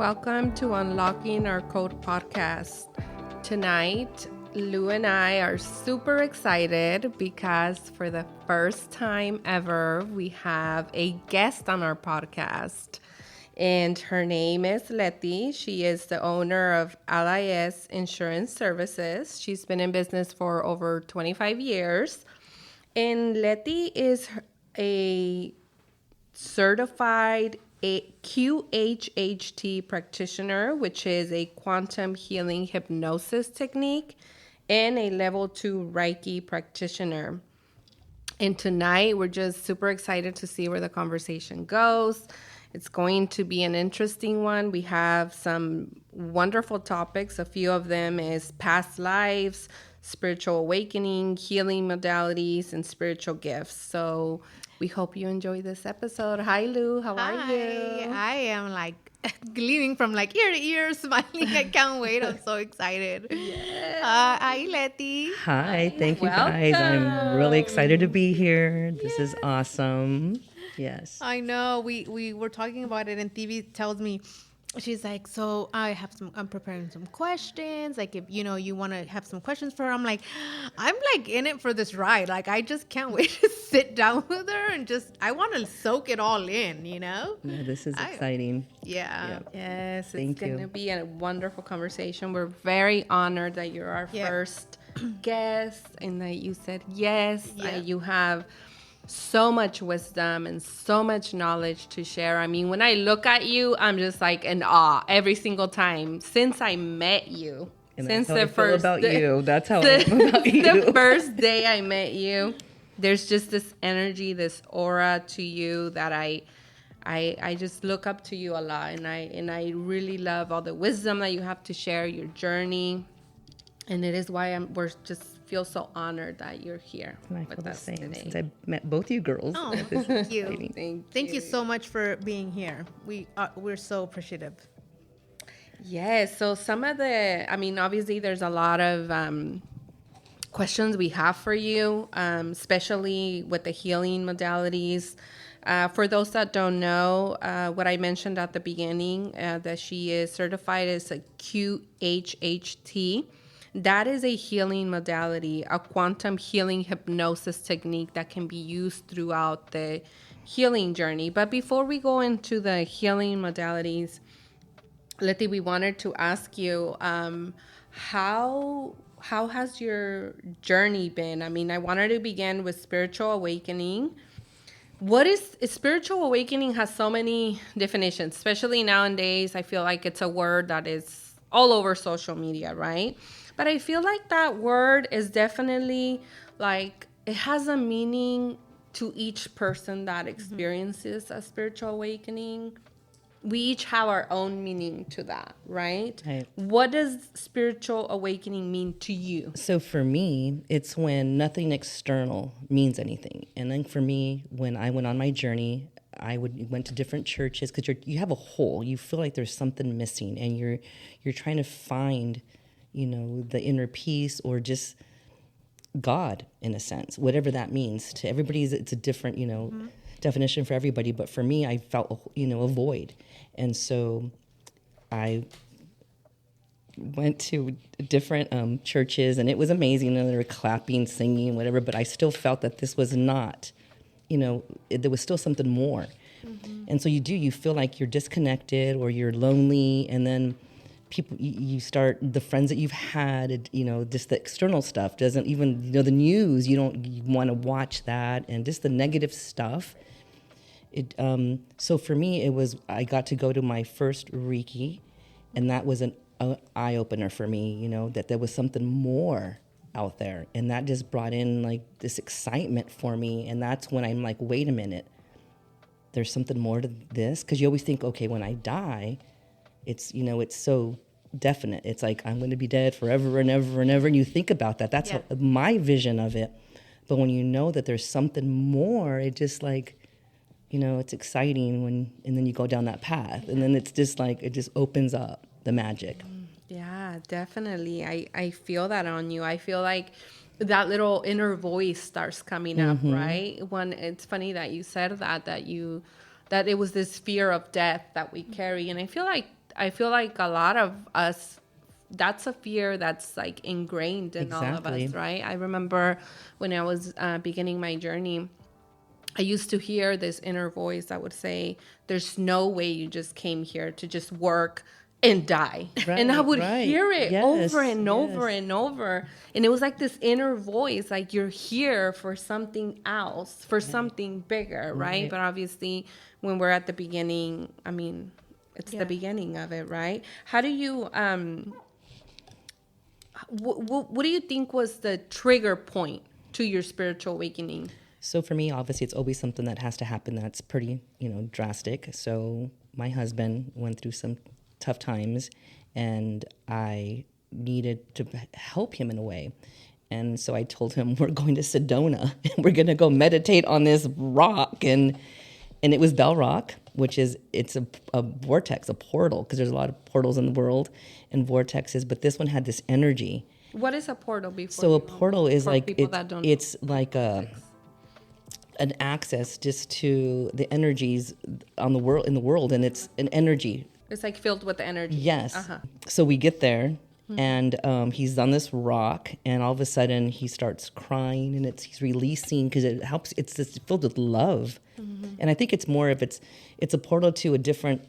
Welcome to Unlocking Our Code podcast. Tonight, Lou and I are super excited because for the first time ever, we have a guest on our podcast. And her name is Letty. She is the owner of LIS Insurance Services. She's been in business for over 25 years. And Letty is a certified QHHT practitioner, which is a quantum healing hypnosis technique, and a level 2 Reiki practitioner. And tonight, we're just super excited to see where the conversation goes. It's going to be an interesting one. We have some wonderful topics. A few of them is past lives, spiritual awakening, healing modalities, and spiritual gifts. So we hope you enjoy this episode. Hi, Lou. How are you? I am like gleaming from like ear to ear, smiling. I can't wait. I'm so excited. Yes. Hi, Letty. Hi, thank you guys. I'm really excited to be here. This is awesome. Yes. I know. We were talking about it, and TV tells me, she's like, so I'm preparing some questions. Like, if you want to have some questions for her, I'm like in it for this ride. Like, I just can't wait to sit down with her and I want to soak it all in, Yeah, this is exciting. Yeah. Yes, Thank it's going to be a wonderful conversation. We're very honored that you're our first guest and that you said yes. Yeah. You have so much wisdom and so much knowledge to share. I mean, when I look at you, I'm just like in awe every single time since I met you. And since that's how the I feel first about day, you. That's how I feel about you. The first day I met you, there's just this energy, this aura to you that I just look up to you a lot, and I really love all the wisdom that you have to share, your journey, and it is why we're just feel so honored that you're here And I feel with the us same today. since I met both you girls. Oh, This is thank you. exciting. Thank you so much for being here. We're so appreciative. Yes. So obviously there's a lot of questions we have for you, especially with the healing modalities. For those that don't know, what I mentioned at the beginning, that she is certified as a QHHT. That is a healing modality, a quantum healing hypnosis technique that can be used throughout the healing journey. But before we go into the healing modalities, Letty, we wanted to ask you, how has your journey been? I mean, I wanted to begin with spiritual awakening. What is spiritual awakening? Has so many definitions, especially nowadays. I feel like it's a word that is all over social media, right? But I feel like that word is definitely like it has a meaning to each person that experiences a spiritual awakening. We each have our own meaning to that, right? Right. What does spiritual awakening mean to you? So for me, it's when nothing external means anything. And then for me, when I went on my journey, went to different churches because you have a hole. You feel like there's something missing, and you're trying to find, the inner peace or just God in a sense, whatever that means. To everybody, it's a different, definition for everybody. But for me, I felt, a void. And so I went to different churches, and it was amazing. They were clapping, singing, whatever. But I still felt that this was not, there was still something more. Mm-hmm. And so you feel like you're disconnected or you're lonely. And then people, you start, the friends that you've had, just the external stuff doesn't even, the news, you want to watch that, and just the negative stuff. So for me, I got to go to my first Reiki, and that was an eye opener for me, that there was something more out there. And that just brought in like this excitement for me. And that's when I'm like, wait a minute, there's something more to this. Cause you always think, okay, when I die, it's so definite. It's like, I'm going to be dead forever and ever and ever. And you think about that. That's my vision of it. But when you know that there's something more, it just like, it's exciting and then you go down that path, and then it's just like, it just opens up the magic. Yeah, definitely. I feel that on you. I feel like that little inner voice starts coming up, right? When it's funny that you said that it was this fear of death that we carry. And I feel like I feel like a lot of us, that's a fear that's like ingrained in all of Exactly. us, right? I remember when I was beginning my journey, I used to hear this inner voice that would say, there's no way you just came here to just work and die. And I Right, would right. hear it over Yes, and over yes. and over. And it was like this inner voice, like you're here for something else, for something bigger, right? Right. But obviously, when we're at the beginning, I mean, it's the Yeah. beginning of it, right? How do you, what do you think was the trigger point to your spiritual awakening? So for me, obviously, it's always something that has to happen that's pretty, drastic. So my husband went through some tough times, and I needed to help him in a way. And so I told him, we're going to Sedona, and we're going to go meditate on this rock. And it was Bell Rock, which is, it's a vortex, a portal, because there's a lot of portals in the world and vortexes, but this one had this energy. What is a portal before? So a portal is for like, people that don't it's like an access just to the energies on the world, in the world, and it's an energy. It's like filled with energy. Yes. Uh-huh. So we get there, and he's on this rock, and all of a sudden he starts crying, and he's releasing, because it helps. It's just filled with love, and I think it's more of it's a portal to a different,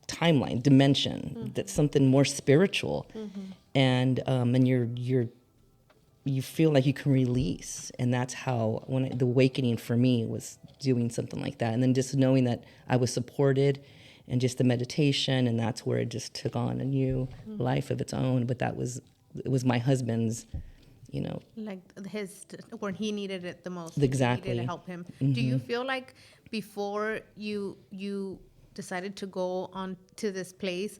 timeline, dimension. That's something more spiritual, and you feel like you can release. And that's how the awakening for me was doing something like that. And then just knowing that I was supported, and just the meditation, and that's where it just took on a new life of its own. But it was my husband's, Like when he needed it the most. Exactly. You needed to help him. Do you feel like before you decided to go on to this place,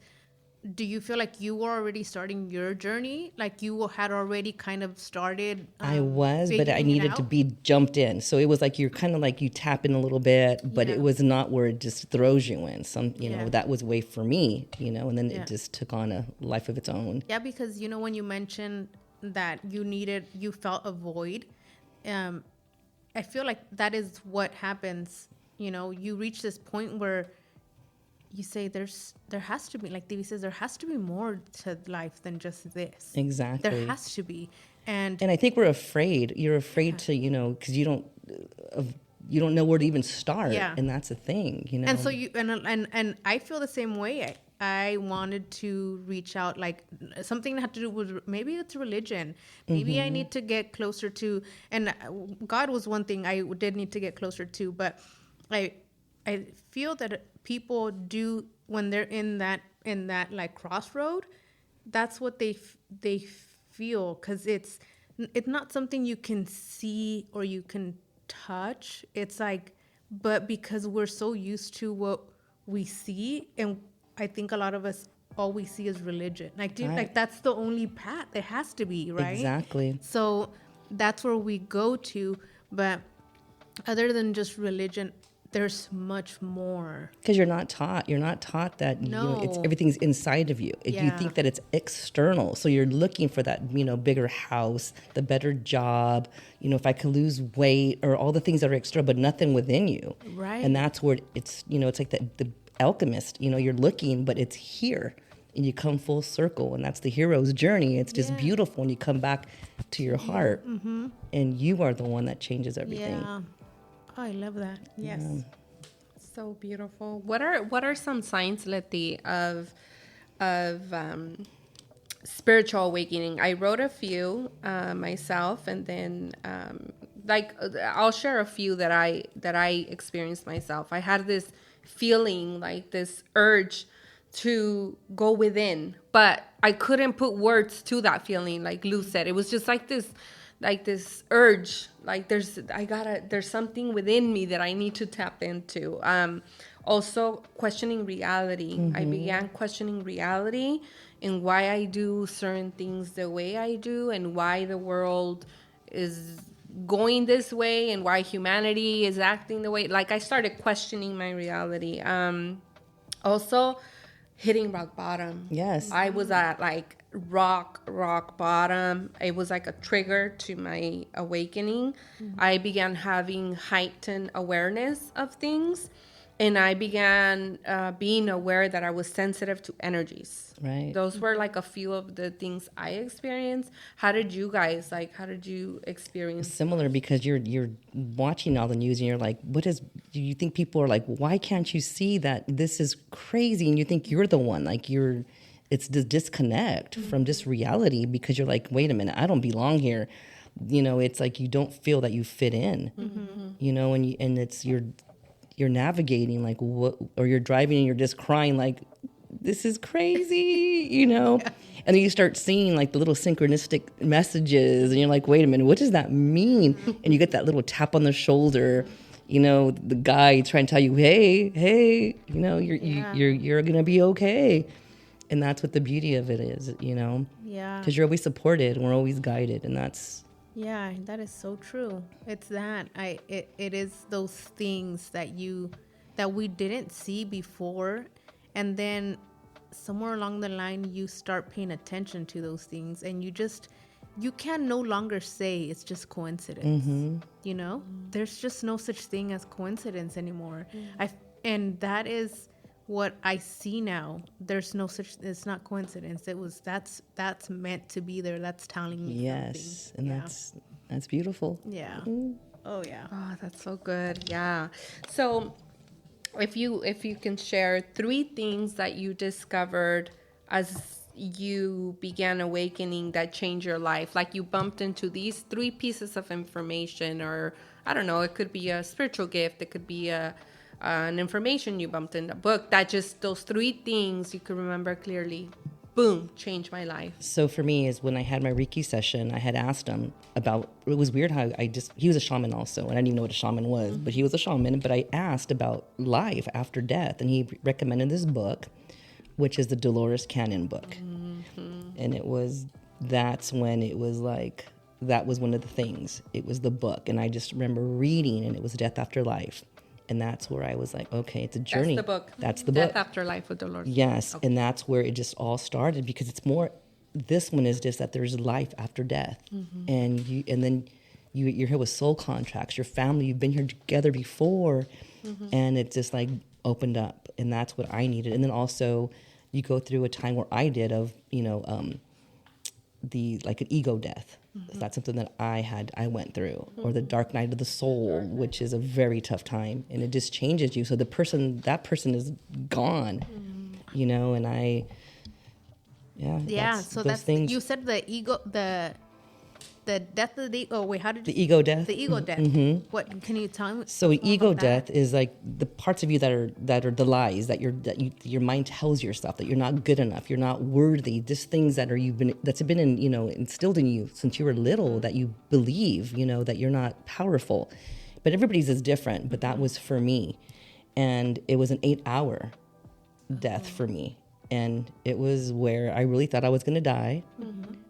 do you feel like you were already starting your journey? Like you had already kind of started? I was, but I figuring it needed to out? be jumped in. So it was like you're kind of like you tap in a little bit, but Yeah. it was not where it just throws you in. Yeah. That was way for me, and then Yeah. it just took on a life of its own. Yeah, because when you mentioned that you felt a void, I feel like that is what happens. You reach this point where you say there has to be, like Devi says, there has to be more to life than just this. Exactly. There has to be, and And I think we're afraid. You're afraid to, because you don't know where to even start. Yeah. And that's the thing, and so and I feel the same way. I wanted to reach out, like something that had to do with, maybe it's religion. Maybe I need to get closer to, and God was one thing I did need to get closer to, but I feel that people do when they're in that like crossroad. That's what they feel, because it's not something you can see or you can touch. It's like, but because we're so used to what we see, and I think a lot of us, all we see is religion. Like, Right. like that's the only path. It has to be, right? Exactly. So that's where we go to. But other than just religion, there's much more. Because you're not taught. You're not taught that No. everything's inside of you. You Yeah. think that it's external. So you're looking for that, bigger house, the better job, if I could lose weight, or all the things that are external, but nothing within you. Right. And that's where it's, it's like the alchemist, you're looking, but it's here. And you come full circle, and that's the hero's journey. It's just Yeah. beautiful when you come back to your heart, and you are the one that changes everything. Yeah. Oh, I love that. Yes. So beautiful. What are some signs, Letty, of spiritual awakening? I wrote a few myself, and then I'll share a few that I experienced myself. I had this feeling, like this urge to go within, but I couldn't put words to that feeling. Like Lou said, it was just like this urge, like there's something within me that I need to tap into. Also questioning reality. I began questioning reality and why I do certain things the way I do, and why the world is going this way, and why humanity is acting the way. Like I started questioning my reality. Also hitting rock bottom. Yes. I was at like rock bottom. It was like a trigger to my awakening. I began having heightened awareness of things. and I began being aware that I was sensitive to energies. Right. Those were like a few of the things I experienced. How did you guys, like, how did you experience? Similar, because you're watching all the news and you're like, do you think people are like, why can't you see that this is crazy? And you think you're the one, like it's the disconnect from just reality, because you're like, wait a minute, I don't belong here. It's like you don't feel that you fit in, and it's you're navigating like what, or you're driving and you're just crying like, this is crazy, And then you start seeing like the little synchronistic messages and you're like, wait a minute, what does that mean? And you get that little tap on the shoulder, the guy trying to tell you, hey, you're going to be okay. And that's what the beauty of it is, Yeah. because you're always supported and we're always guided. And that's, Yeah, that is so true. It's that it is those things that we didn't see before, and then somewhere along the line you start paying attention to those things, and you can no longer say it's just coincidence. There's just no such thing as coincidence anymore. And that is what I see now. There's no such, it's not coincidence. That's meant to be there. That's telling me yes, something. and that's beautiful. Yeah. Oh yeah. Oh, that's so good. Yeah. So if you can share 3 things that you discovered as you began awakening that changed your life, like you bumped into these 3 pieces of information, or I don't know, it could be a spiritual gift, it could be an information you bumped in a book, that just those 3 things you could remember clearly, boom, changed my life. So for me is when I had my Reiki session, I had asked him about, it was weird how he was a shaman also, and I didn't even know what a shaman was, but he was a shaman, but I asked about life after death, and he recommended this book, which is the Dolores Cannon book. And that's when it was like, that was one of the things. It was the book, and I just remember reading, and it was Death After Life. And that's where I was like, okay, it's a journey. That's the book. Death After Life with Dolores. Yes, Okay. and that's where it just all started, because it's more, this one is just that there's life after death. And then you're here with soul contracts, your family, you've been here together before, and it just like opened up, and that's what I needed. And then also you go through a time where I did of, like an ego death. That's something that I went through, or the dark night of the soul, which is a very tough time, and it just changes you. So that person is gone, and So those that's things. you said the ego, the death of the, oh wait, how did The ego death. the ego death? What can you tell me? So more ego about that? death is like the parts of you that are the lies that your mind tells yourself that you're not good enough, you're not worthy. Just things that that's been instilled in you since you were little, that you believe that you're not powerful. But everybody's is different. But that was for me, and it was an 8-hour death for me, and it was where I really thought I was going to die.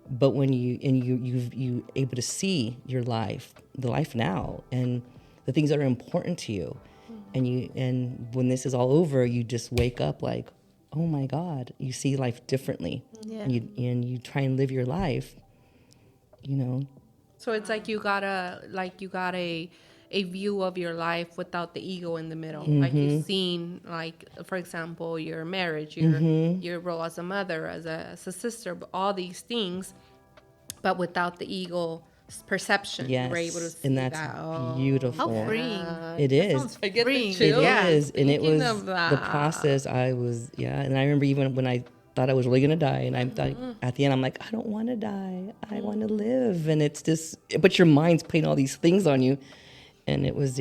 But when you able to see your life, the life now, and the things that are important to you, and when this is all over, you just wake up like, oh my God, you see life differently, and you try and live your life, So it's like you got a view of your life without the ego in the middle. Like you've seen, like, for example, your marriage, your role as a mother, as a sister, all these things, but without the ego perception. yes, You were able to see and that's that. Oh, beautiful. How freeing. It is. Sounds I get the freeing. chills. It is, and it Thinking was of that. the process. And I remember even when I thought I was really gonna die, and I thought at the end, I'm like, I don't want to die. I want to live, and it's just, but your mind's playing all these things on you, and it was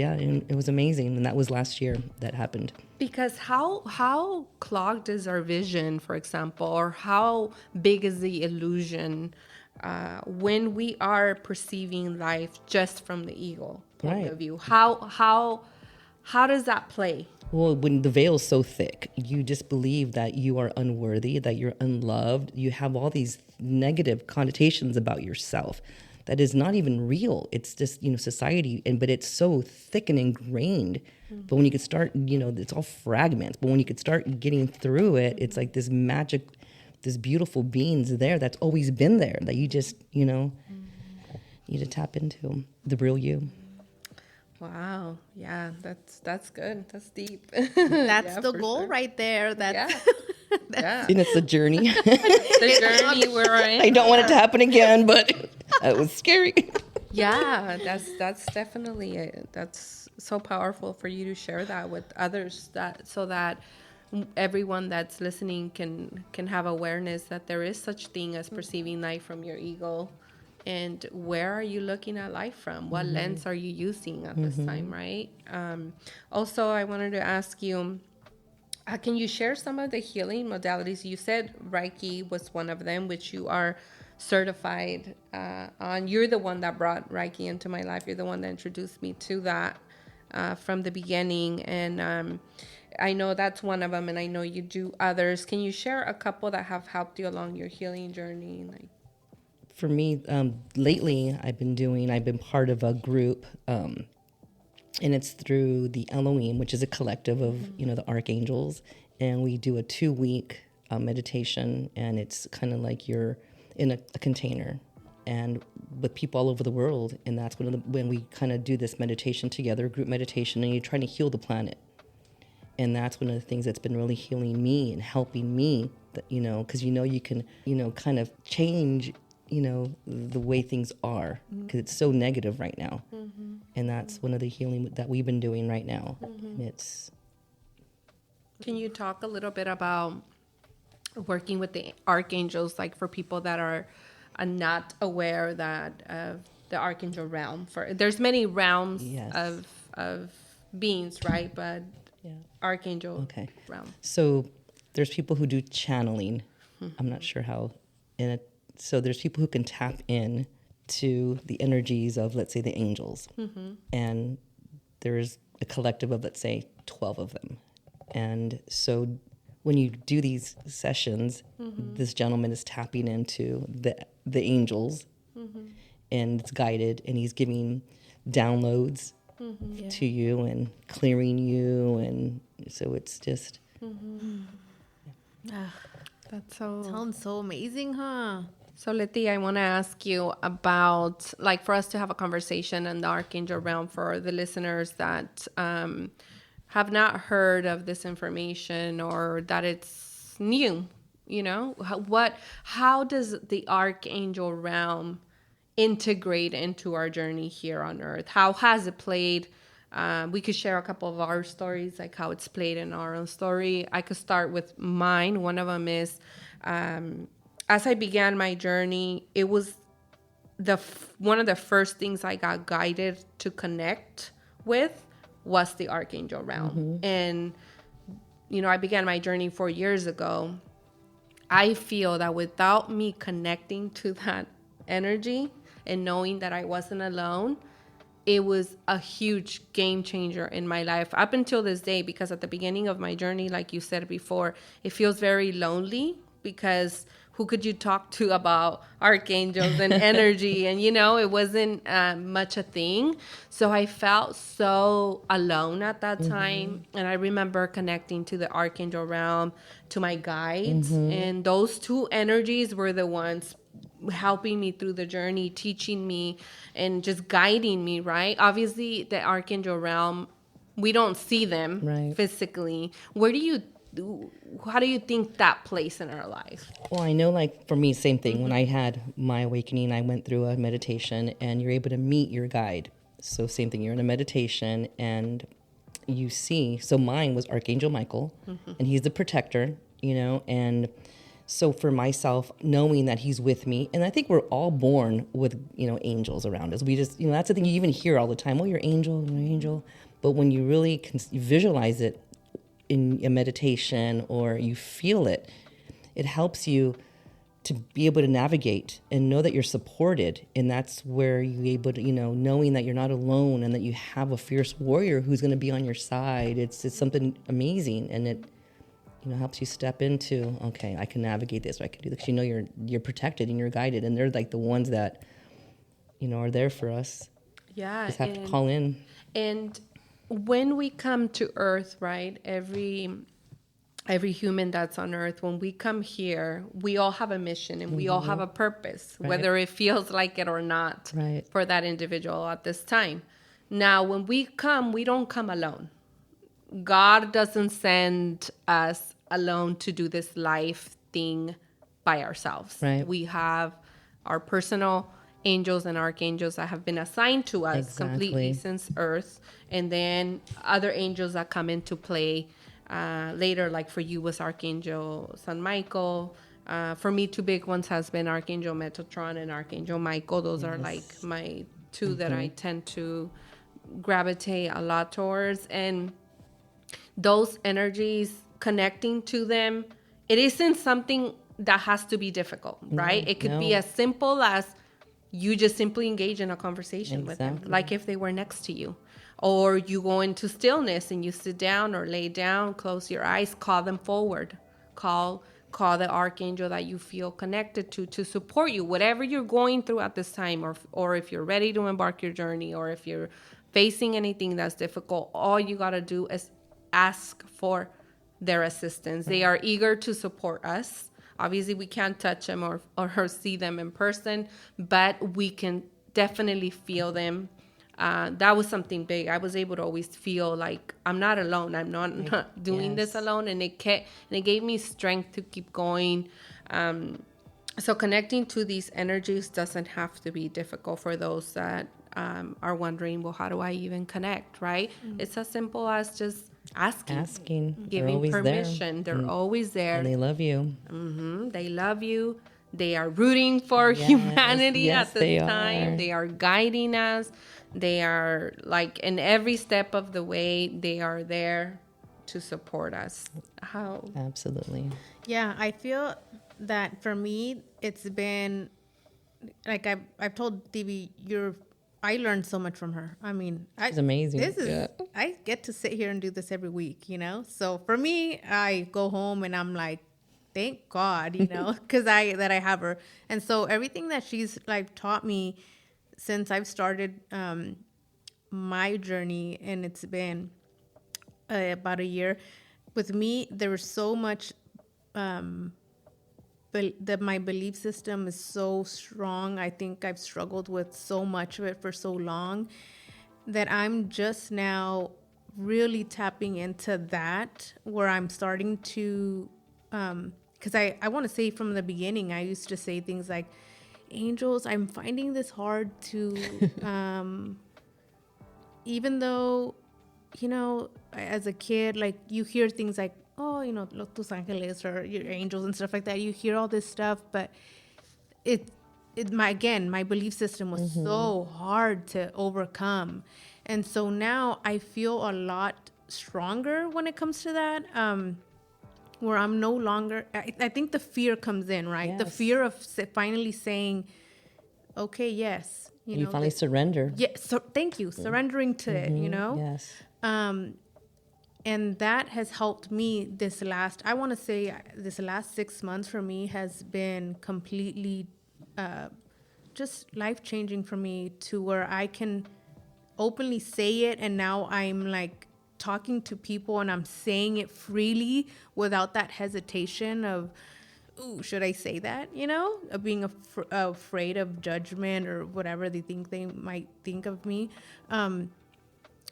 amazing, and that was last year that happened. Because how clogged is our vision, for example, or how big is the illusion when we are perceiving life just from the ego point Right. of view? How does that play? Well, when the veil's so thick, you just believe that you are unworthy, that you're unloved. You have all these negative connotations about yourself that is not even real. It's just, society, but it's so thick and ingrained. But when you could start, it's all fragments. But when you could start getting through it, it's like this magic, this beautiful being's there that's always been there, that you just, need to tap into, the real you. Wow. Yeah, that's good. That's deep. That's Yeah, the for goal sure. right there. That's Yeah. Yeah. And it's a journey. The journey we're in. I don't want it to happen again, but it was scary. Yeah, that's definitely that's so powerful for you to share that with others, that so that everyone that's listening can have awareness that there is such thing as perceiving life from your ego, and where are you looking at life from? What lens are you using at this time, right? Also, I wanted to ask you, can you share some of the healing modalities? You said Reiki was one of them, which you are certified on. You're the one that brought Reiki into my life. You're the one that introduced me to that from the beginning. And I know that's one of them, and I know you do others. Can you share a couple that have helped you along your healing journey? Like, For me, lately, I've been part of a group, and it's through the Elohim, which is a collective of, the archangels. And we do a 2-week meditation, and it's kind of like you're in a container and with people all over the world. And that's when we kind of do this meditation together, group meditation, and you're trying to heal the planet. And that's one of the things that's been really healing me and helping me, that, because you can, kind of change, the way things are, because it's so negative right now. And that's one of the healing that we've been doing right now. And it's... can you talk a little bit about working with the archangels, like for people that are not aware that of the archangel realm? There's many realms Yes. of beings, right? But archangel realm. So there's people who do channeling. I'm not sure how. So there's people who can tap in to the energies of, let's say, the angels. And there's a collective of, let's say, 12 of them. And so when you do these sessions, this gentleman is tapping into the angels, and it's guided, and he's giving downloads to you and clearing you, and so it's just... That's so... sounds so amazing, huh? So, Letty, I want to ask you about, like, for us to have a conversation in the archangel realm, for the listeners that have not heard of this information, or that it's new, how does the archangel realm integrate into our journey here on Earth? How has it played? We could share a couple of our stories, like how it's played in our own story. I could start with mine. One of them is, as I began my journey, it was one of the first things I got guided to connect with was the archangel realm. And, I began my journey 4 years ago. I feel that without me connecting to that energy and knowing that I wasn't alone, it was a huge game changer in my life up until this day, because at the beginning of my journey, like you said before, it feels very lonely, because who could you talk to about archangels and energy? And, it wasn't much a thing. So I felt so alone at that time. And I remember connecting to the archangel realm, to my guides. And those two energies were the ones helping me through the journey, teaching me and just guiding me, right? Obviously, the archangel realm, we don't see them physically. How do you think that plays in our life? Well, I know, like, for me, same thing. When I had my awakening, I went through a meditation, and you're able to meet your guide. So same thing, you're in a meditation, and you see, so mine was Archangel Michael, and he's the protector, and so for myself, knowing that he's with me, and I think we're all born with, angels around us. We just, that's the thing you even hear all the time. Oh, you're angel, you're angel. But when you really can visualize it in a meditation, or you feel it, it helps you to be able to navigate and know that you're supported. And that's where you're able to, knowing that you're not alone and that you have a fierce warrior who's going to be on your side. It's something amazing. And it, helps you step into, okay, I can navigate this, or I can do this. You're protected and you're guided. And they're like the ones that, are there for us. Yeah. Just have to call in. And when we come to Earth, right, every human that's on Earth, when we come here, we all have a mission, and we all have a purpose, whether it feels like it or not, for that individual at this time. Now, when we come, we don't come alone. God doesn't send us alone to do this life thing by ourselves. Right. We have our personal angels and archangels that have been assigned to us completely since Earth, and then other angels that come into play later, like for you was Archangel San Michael. For me, two big ones has been Archangel Metatron and Archangel Michael. Those are like my two that I tend to gravitate a lot towards. And those energies, connecting to them, it isn't something that has to be difficult, right? It could be as simple as you just simply engage in a conversation with them, like if they were next to you. Or you go into stillness and you sit down or lay down, close your eyes, call them forward. Call the archangel that you feel connected to support you, whatever you're going through at this time, or if you're ready to embark your journey, or if you're facing anything that's difficult, all you got to do is ask for their assistance. They are eager to support us. Obviously, we can't touch them or see them in person, but we can definitely feel them. That was something big. I was able to always feel like I'm not alone. I'm not doing this alone, and it gave me strength to keep going. So connecting to these energies doesn't have to be difficult for those that are wondering, well, how do I even connect? Right? It's as simple as just asking, giving permission. They're always there, and they love you. They love you. They are rooting for humanity at this time. They are guiding us. They are like in every step of the way, they are there to support us. How? Absolutely. Yeah, I feel that for me, it's been like I've told Divi, I learned so much from her. I mean, it's amazing. I get to sit here and do this every week, you know? So for me, I go home and I'm like, thank God, you know, because I have her. And so everything that she's like taught me since I've started my journey, and it's been about a year, with me, there was so much, that my belief system is so strong. I think I've struggled with so much of it for so long that I'm just now really tapping into that, where I'm starting to, because I want to say from the beginning, I used to say things like, angels, I'm finding this hard to, even though, you know, as a kid, like you hear things like, oh, you know, los tus ángeles or your angels and stuff like that. You hear all this stuff, but my belief system was so hard to overcome. And so now I feel a lot stronger when it comes to that. Where I'm no longer, I think the fear comes in, right? Yes. The fear of finally saying, okay, yes. You finally surrender. Yeah, so thank you. Surrendering to it, you know? Yes. And that has helped me this last 6 months for me has been completely just life-changing for me, to where I can openly say it, and now I'm like, talking to people and I'm saying it freely without that hesitation of, ooh, should I say that? You know, of being afraid of judgment or whatever they think they might think of me.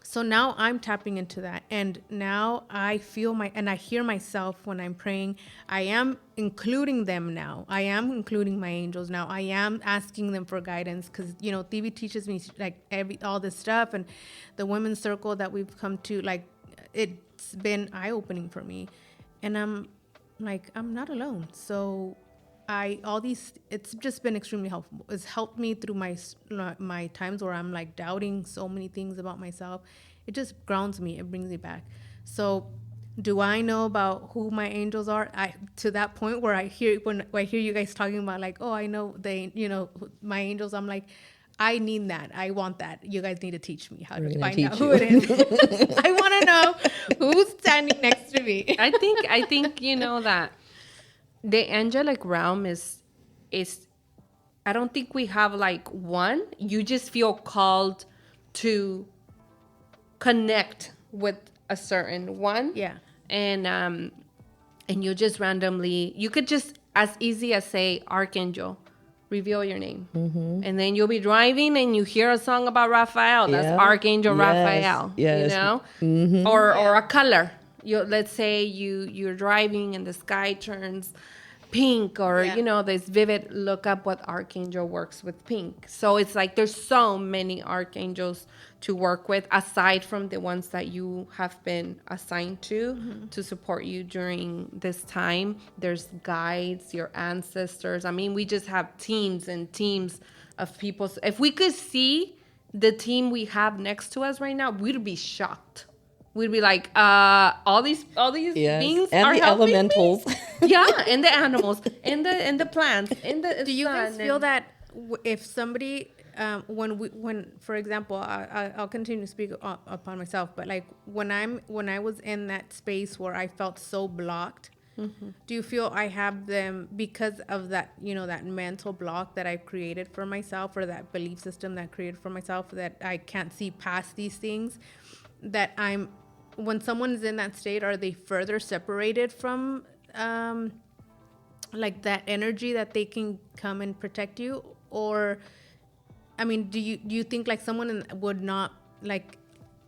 So now I'm tapping into that, and now I feel and I hear myself when I'm praying. I am including them now. I am including my angels now. I am asking them for guidance, because, you know, TV teaches me like all this stuff, and the women's circle that we've come to, like, it's been eye-opening for me, and I'm like, I'm not alone. So it's just been extremely helpful. It's helped me through my times where I'm like doubting so many things about myself. It just grounds me. It brings me back. So do I know about who my angels are? To that point where when I hear you guys talking about like, oh, I know my angels, I'm like, I need that. I want that. You guys need to teach me how to find out who it is. I want to know who's standing next to me. I think you know that the angelic realm is I don't think we have like one. You just feel called to connect with a certain one. Yeah. And you just randomly, you could just as easy as say archangel, reveal your name. And then you'll be driving and you hear a song about Raphael. That's Yeah. Archangel Yes. Raphael. Yes. You know? Or a color. Let's say you're driving and the sky turns pink, or this vivid. Look up what archangel works with pink. So it's like there's so many archangels to work with aside from the ones that you have been assigned to support you during this time. There's guides, your ancestors. I mean, we just have teams and teams of people. So if we could see the team we have next to us right now, we'd be shocked. We'd be like, all these beings and are the helping me? elementals. Yeah, and the animals, and the plants, and the Do you sun, guys feel that if somebody, when for example, I'll continue to speak upon myself, but like when I was in that space where I felt so blocked, do you feel I have them because of that, that mental block that I've created for myself, or that belief system that I created for myself, that I can't see past these things, that when someone is in that state, are they further separated from like that energy that they can come and protect you? Or I mean, do you think like someone would not, like,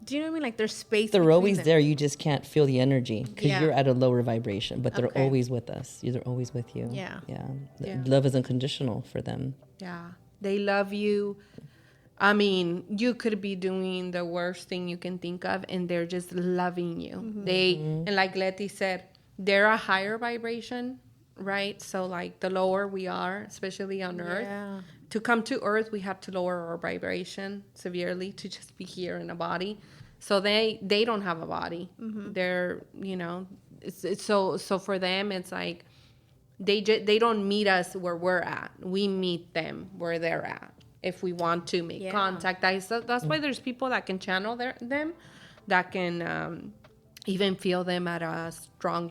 do you know what I mean, like there's space They're between always them? there, you just can't feel the energy because Yeah. you're at a lower vibration, but they're Okay. always with us. They're always with you. Yeah. Yeah. Love is unconditional for them. Yeah, they love you. I mean, you could be doing the worst thing you can think of, and they're just loving you. And like Letty said, they're a higher vibration, right? So like the lower we are, especially on Earth, Yeah. to come to Earth, we have to lower our vibration severely to just be here in a body. So they don't have a body. They're, it's so for them, it's like they don't meet us where we're at. We meet them where they're at. If we want to make contact, that's why there's people that can channel them, that can even feel them at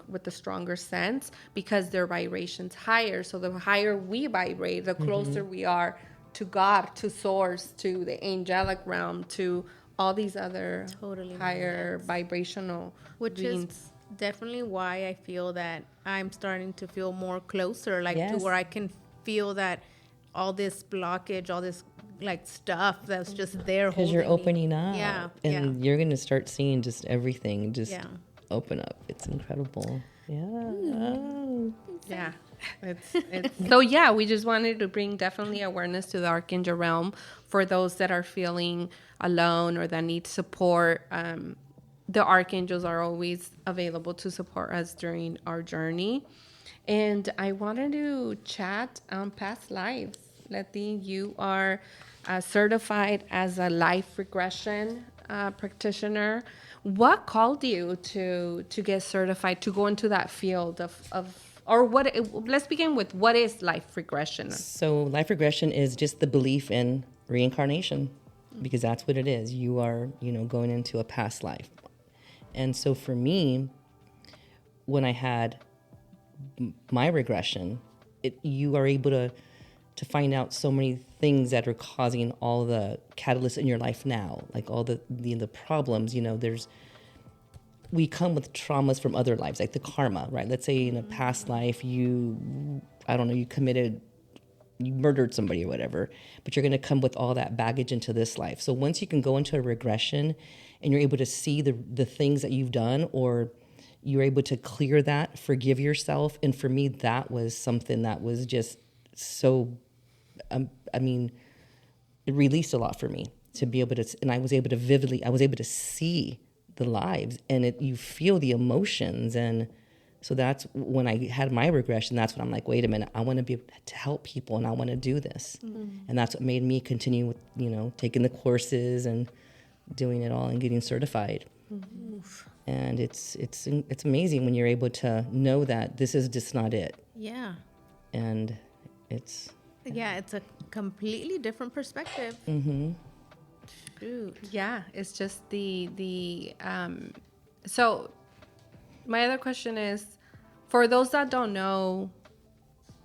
with a stronger sense, because their vibration's higher. So the higher we vibrate, the closer we are to God, to Source, to the angelic realm, to all these other higher vibrational Which beings. is definitely why I feel that I'm starting to feel more closer, like to Yes. where I can feel that all this blockage, all this like stuff that's just there Because you're holding me. opening up. Yeah, And you're going to start seeing just everything just Yeah. open up. It's incredible. Yeah. Yeah. It's so yeah, we just wanted to bring definitely awareness to the Archangel realm for those that are feeling alone or that need support. The archangels are always available to support us during our journey. And I wanted to chat on past lives. Letty, you are certified as a life regression practitioner. What called you to get certified, to go into that field of or what? Let's begin with, what is life regression? So life regression is just the belief in reincarnation, because that's what it is. You are, going into a past life. And so for me, when I had my regression, you are able to find out so many things that are causing all the catalysts in your life now, like all the problems. We come with traumas from other lives, like the karma, right? Let's say in a past life you murdered somebody or whatever, but you're going to come with all that baggage into this life. So once you can go into a regression and you're able to see the things that you've done, or you're able to clear that, forgive yourself. And for me, that was something that was just so, it released a lot for me to be able to, and I was able to see the lives, and you feel the emotions. And so that's when I had my regression. That's when I'm like, wait a minute, I want to be able to help people, and I want to do this. And that's what made me continue with, taking the courses and doing it all and getting certified. And it's amazing when you're able to know that this is just not it. Yeah. And it's It's a completely different perspective. Shoot. Yeah, it's just so my other question is, for those that don't know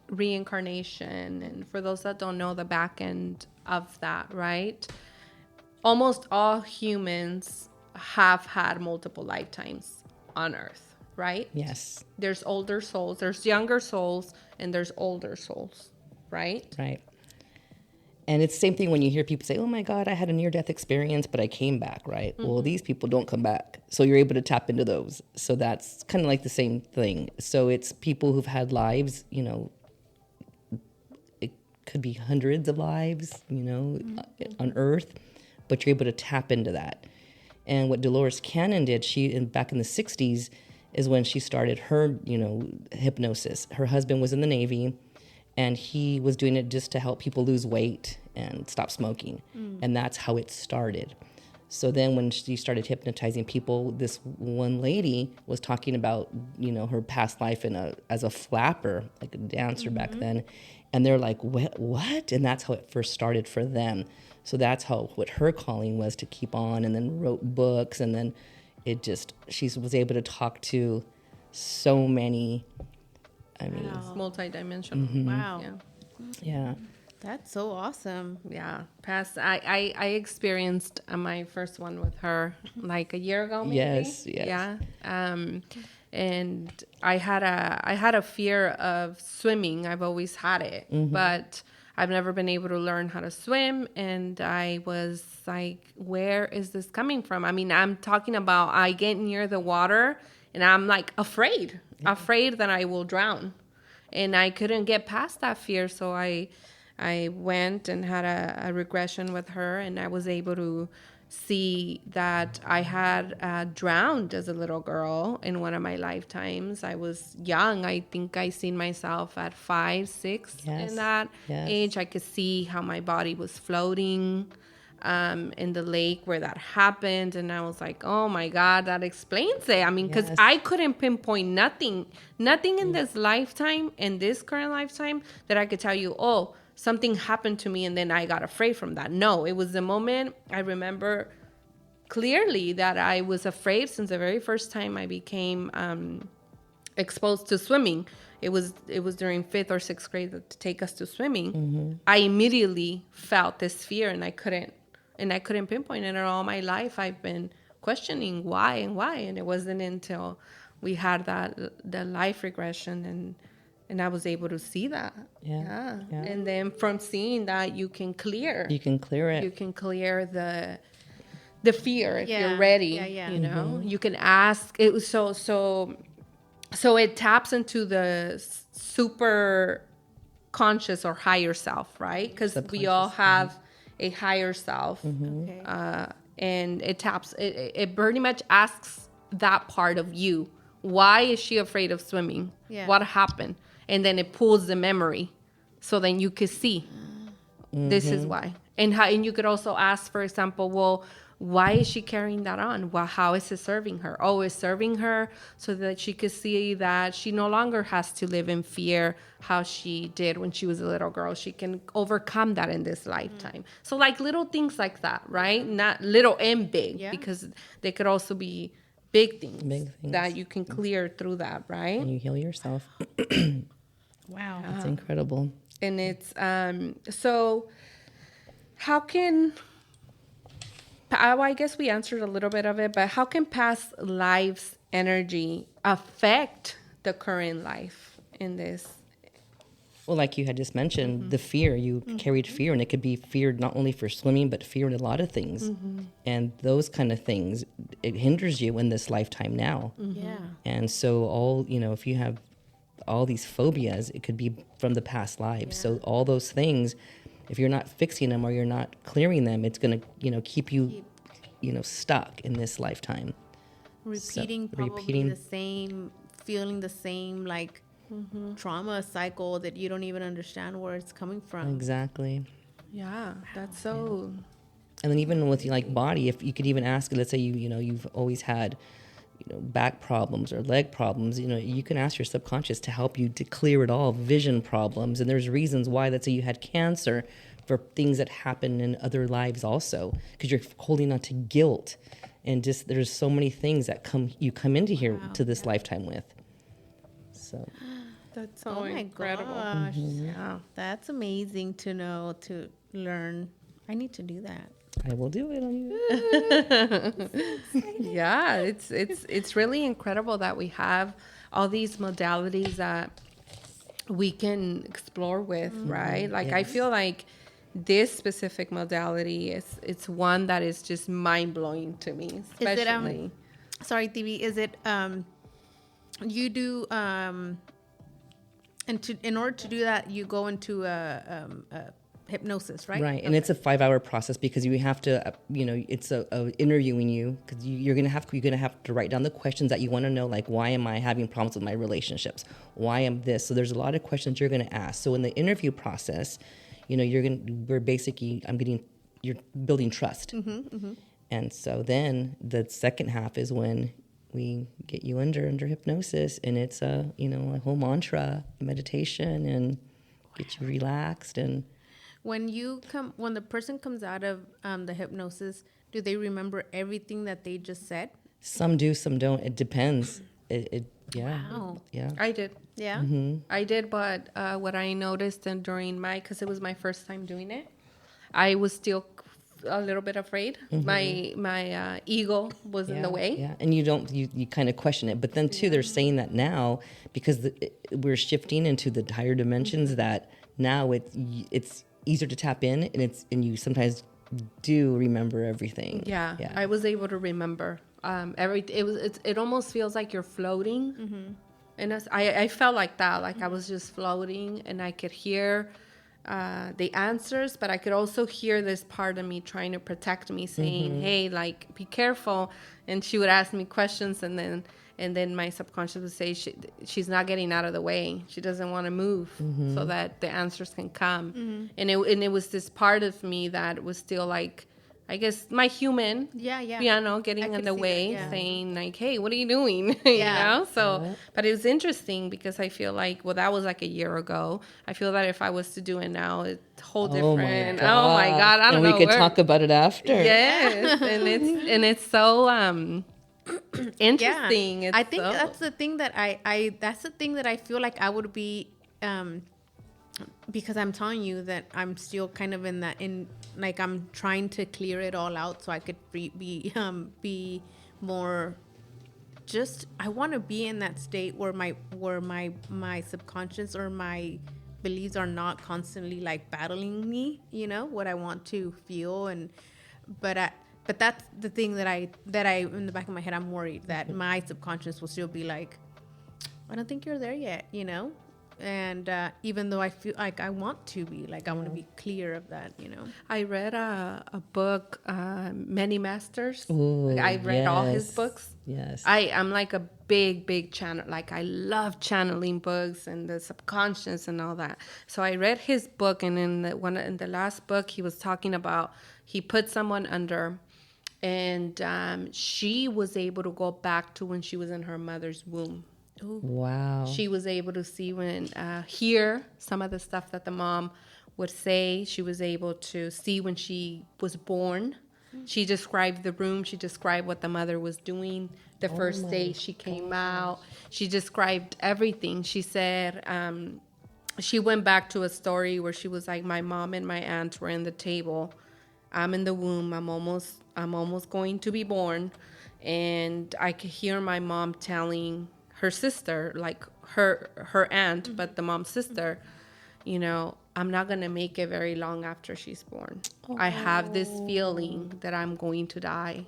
reincarnation, and for those that don't know the back end of that, right? Almost all humans have had multiple lifetimes on Earth, right? yes, There's older souls, there's younger souls, and there's older souls, right? right. And it's the same thing when you hear people say, oh my God, I had a near-death experience, but I came back, right? Well, these people don't come back. So you're able to tap into those. So that's kind of like the same thing. So it's people who've had lives, you know, it could be hundreds of lives, you know, on Earth, but you're able to tap into that. And what Dolores Cannon did, back in the 60s, is when she started her, you know, hypnosis. Her husband was in the Navy, and he was doing it just to help people lose weight and stop smoking. And that's how it started. So then when she started hypnotizing people, this one lady was talking about, you know, her past life as a flapper, like a dancer back then. And they're like, what? And that's how it first started for them. So that's what her calling was, to keep on, and then wrote books. And then she was able to talk to so many. I mean, it's multidimensional. Wow. Yeah. That's so awesome. Yeah. I experienced my first one with her like a year ago, maybe. Yes. Yeah. And I had a fear of swimming. I've always had it, but I've never been able to learn how to swim. And I was like, where is this coming from? I mean, I'm talking about, I get near the water and I'm like afraid that I will drown. And I couldn't get past that fear. So I went and had a regression with her, and I was able to see that I had drowned as a little girl in one of my lifetimes. I was young. I think I seen myself at 5, 6 in that age. I could see how my body was floating in the lake where that happened. And I was like, oh my God, that explains it. I mean, because I couldn't pinpoint nothing in this lifetime, in this current lifetime, that I could tell you, oh, something happened to me and then I got afraid from that. No, it was the moment. I remember clearly that I was afraid since the very first time I became exposed to swimming. It was during 5th or 6th grade to take us to swimming. I immediately felt this fear, and I couldn't pinpoint it. And all my life I've been questioning why, and it wasn't until we had the life regression and I was able to see that. Yeah. And then from seeing that, you can clear it. You can clear the fear if you're ready. You know, you can ask. It was so it taps into the super conscious or higher self, right? Because we all have a higher self, and it taps. It pretty much asks that part of you. Why is she afraid of swimming? What happened? And then it pulls the memory, so then you could see this is why. And you could also ask, for example, well, why is she carrying that on? Well, how is it serving her? Oh, it's serving her so that she could see that she no longer has to live in fear how she did when she was a little girl. She can overcome that in this lifetime. So like little things like that, right? Not little and big, because they could also be big things that you can clear through that, right? And you heal yourself. Wow. It's incredible. And it's, so how can, I guess we answered a little bit of it, but how can past lives' energy affect the current life in this? Well, like you had just mentioned, the fear, you carried fear, and it could be fear not only for swimming, but fear in a lot of things. And those kind of things, it hinders you in this lifetime now. And so if you have all these phobias, it could be from the past lives. So all those things, if you're not fixing them or you're not clearing them, it's going to, keep you, stuck in this lifetime. Repeating the same, feeling the same, like, trauma cycle that you don't even understand where it's coming from. Exactly. Yeah, that's so. And then even with like body, if you could even ask, let's say you've always had back problems or leg problems, you can ask your subconscious to help you to clear it all, vision problems. And there's reasons why, let's say you had cancer, for things that happen in other lives also, because you're holding on to guilt, and just there's so many things that you come into here to this lifetime with. So that's so incredible. Gosh. Yeah, that's amazing to know, to learn. I need to do that. I will do it on you. Yeah, it's really incredible that we have all these modalities that we can explore with, right? Like I feel like this specific modality it's one that is just mind-blowing to me, especially. Sorry, TV, is it you do in order to do that you go into a hypnosis, right? Right, and it's a 5-hour process because you have to, it's a interviewing you because you're gonna have to write down the questions that you want to know, like why am I having problems with my relationships? Why am this? So there's a lot of questions you're gonna ask. So in the interview process, you're building trust, and so then the second half is when we get you under hypnosis, and it's a whole mantra meditation and get you relaxed. And when the person comes out of the hypnosis, do they remember everything that they just said? Some do, some don't. It depends. Wow. Yeah. I did. Yeah. I did, but what I noticed because it was my first time doing it, I was still a little bit afraid. My ego was in the way. Yeah, and you kind of question it. But then too, they're saying that now because we're shifting into the higher dimensions that now it's easier to tap in, and you sometimes do remember everything. Yeah. I was able to remember it almost feels like you're floating. And I felt like that, like I was just floating, and I could hear the answers, but I could also hear this part of me trying to protect me, saying, hey, like, be careful. And she would ask me questions, and then my subconscious would say, she's not getting out of the way. She doesn't want to move so that the answers can come. And it was this part of me that was still like, I guess my human getting in the way, saying like, hey, what are you doing? So, but it was interesting because I feel like, that was like a year ago. I feel that if I was to do it now, it's whole different. Oh my God. I don't know. And we could talk about it after. Yes. and it's so, interesting. I think that's the thing that I feel like I would be, because I'm telling you that I'm still kind of like I'm trying to clear it all out so I could be more just, I want to be in that state where my subconscious or my beliefs are not constantly like battling me, what I want to feel. But that's the thing that I in the back of my head, I'm worried that my subconscious will still be like, I don't think you're there yet, And even though I feel like I want to be, like I want to be clear of that, I read a book, Many Masters. Ooh, I read all his books. Yes. I'm like a big channel. Like I love channeling books and the subconscious and all that. So I read his book, and in the last book, he was talking about, he put someone under, and she was able to go back to when she was in her mother's womb. Ooh. Wow. She was able to see hear some of the stuff that the mom would say. She was able to see when she was born. She described the room. She described what the mother was doing the first day she came out. She described everything. She said she went back to a story where she was like, my mom and my aunt were in the table. I'm in the womb. I'm almost going to be born. And I could hear my mom telling her sister, like her aunt, but the mom's sister, I'm not going to make it very long after she's born. I have this feeling that I'm going to die.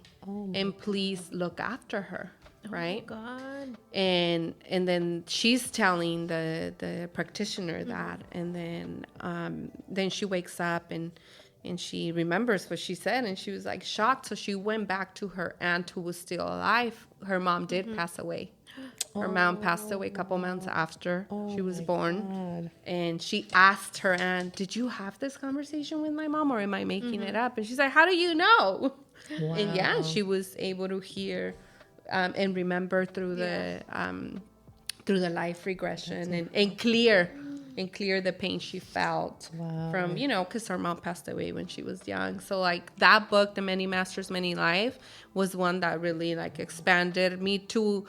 And please look after her, right? Oh, God. And then she's telling the practitioner that. And then she wakes up and she remembers what she said, and she was like shocked. So she went back to her aunt who was still alive. Her mom did pass away. Her mom passed away a couple months after she was born. God. And she asked her aunt, did you have this conversation with my mom, or am I making it up? And she's like, how do you know? Wow. And she was able to hear and remember through the life regression and clear the pain she felt from, because her mom passed away when she was young. So like that book, The Many Masters, Many Life, was one that really like expanded me to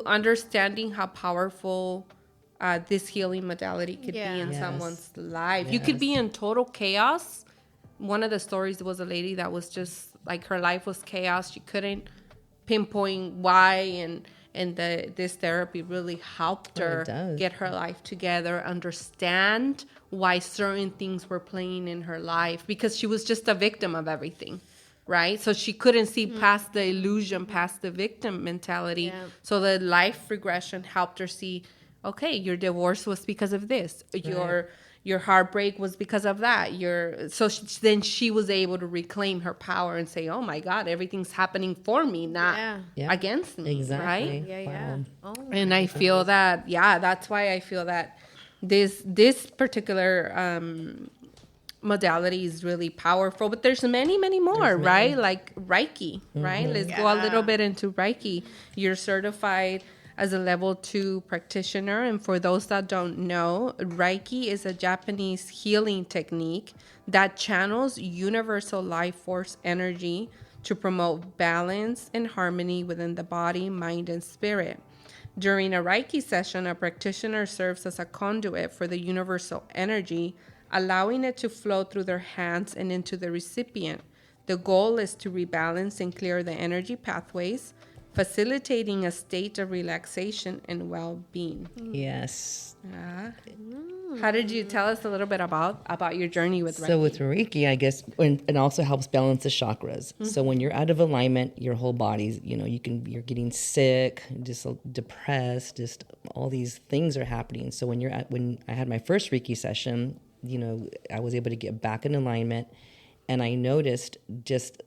understanding how powerful this healing modality could be in someone's life. Yes. You could be in total chaos. One of the stories was a lady that was just like, her life was chaos. She couldn't pinpoint why, and this therapy really helped her does. get her life together, understand why certain things were playing in her life, because she was just a victim of everything, right? So she couldn't see past the illusion, past the victim mentality. Yeah. So the life regression helped her see, okay, your divorce was because of this. Your heartbreak was because of that. Then she was able to reclaim her power and say, oh my God, everything's happening for me, not Yeah. against me, Exactly. right? Yeah. Wow. Oh. And I feel that, that's why I feel that this particular modality is really powerful. But there's many more, right? Like Reiki, right? Let's go a little bit into Reiki. You're certified as a level 2 practitioner, and for those that don't know, Reiki is a Japanese healing technique that channels universal life force energy to promote balance and harmony within the body, mind, and spirit. During a Reiki session, a practitioner serves as a conduit for the universal energy, allowing it to flow through their hands and into the recipient. The goal is to rebalance and clear the energy pathways, facilitating a state of relaxation and well-being. Yes. How did you tell us a little bit about your journey with Reiki? So with Reiki, I guess, and it also helps balance the chakras. So when you're out of alignment, your whole body's, you're getting sick, just depressed, just all these things are happening. So when I had my first Reiki session, I was able to get back in alignment, and I noticed just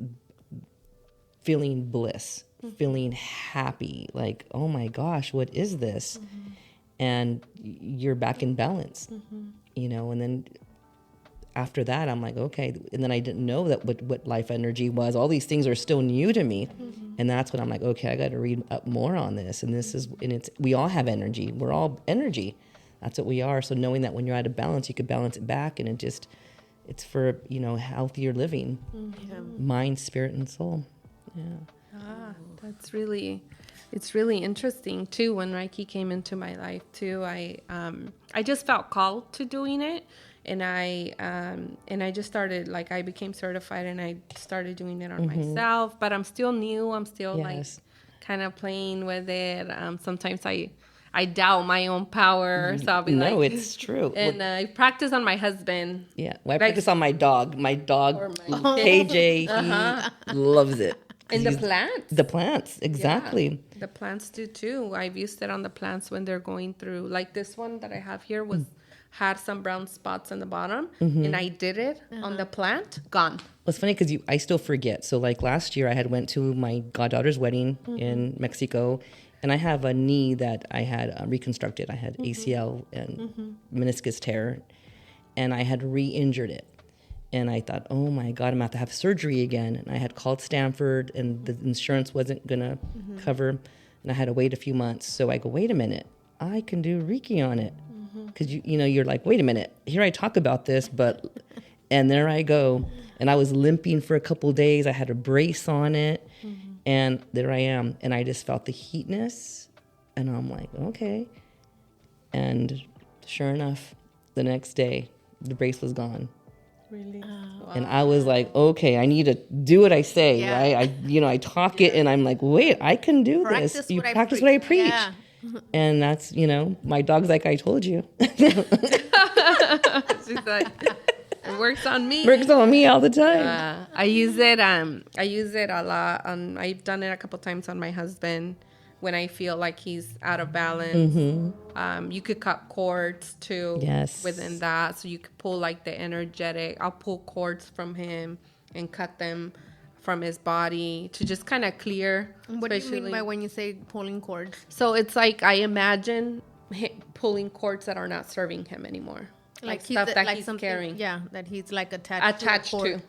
feeling bliss, feeling happy, like, oh my gosh, what is this? And you're back in balance, and then after that, I'm like, okay. And then I didn't know that what life energy was. All these things are still new to me. And that's when I'm like, okay, I got to read up more on this. And we all have energy. We're all energy. That's what we are. So knowing that when you're out of balance, you could balance it back, and it's for, healthier living, mind, spirit, and soul. Yeah. That's it's really interesting too. When Reiki came into my life too, I just felt called to doing it, and I just started, like, I became certified, and I started doing it on myself. But I'm still new. I'm still like kind of playing with it. Sometimes I doubt my own power, so I'll be like, no, it's true. And I practice on my husband. Yeah, well, I practice on my dog. My dog, KJ, he loves it. And the plants. The plants, exactly. Yeah, the plants do too. I've used it on the plants when they're going through, like this one that I have here had some brown spots on the bottom, and I did it on the plant, gone. Well, it's funny because I still forget. So like last year, I had went to my goddaughter's wedding in Mexico, and I have a knee that I had reconstructed. I had ACL and meniscus tear, and I had re-injured it. And I thought, oh my God, I'm going to have surgery again. And I had called Stanford, and the insurance wasn't going to cover. And I had to wait a few months. So I go, wait a minute, I can do Reiki on it. Because, you're like, wait a minute, here I talk about this, and there I go. And I was limping for a couple days. I had a brace on it. And there I am. And I just felt the heatness. And I'm like, okay. And sure enough, the next day, the brace was gone. Really? Wow. And I was like, okay, I need to do what I say, right? I talk it, and I'm like, wait, I can do this. You practice what I preach. Yeah. And that's, my dog's like, I told you. She's like, it works on me. Works on me all the time. I use it a lot. I've done it a couple times on my husband when I feel like he's out of balance. You could cut cords too within that. So you could pull like the energetic. I'll pull cords from him and cut them from his body to just kind of clear. What do you mean by when you say pulling cords? So it's like I imagine pulling cords that are not serving him anymore. Like stuff that he's carrying. Yeah, that he's like attached to.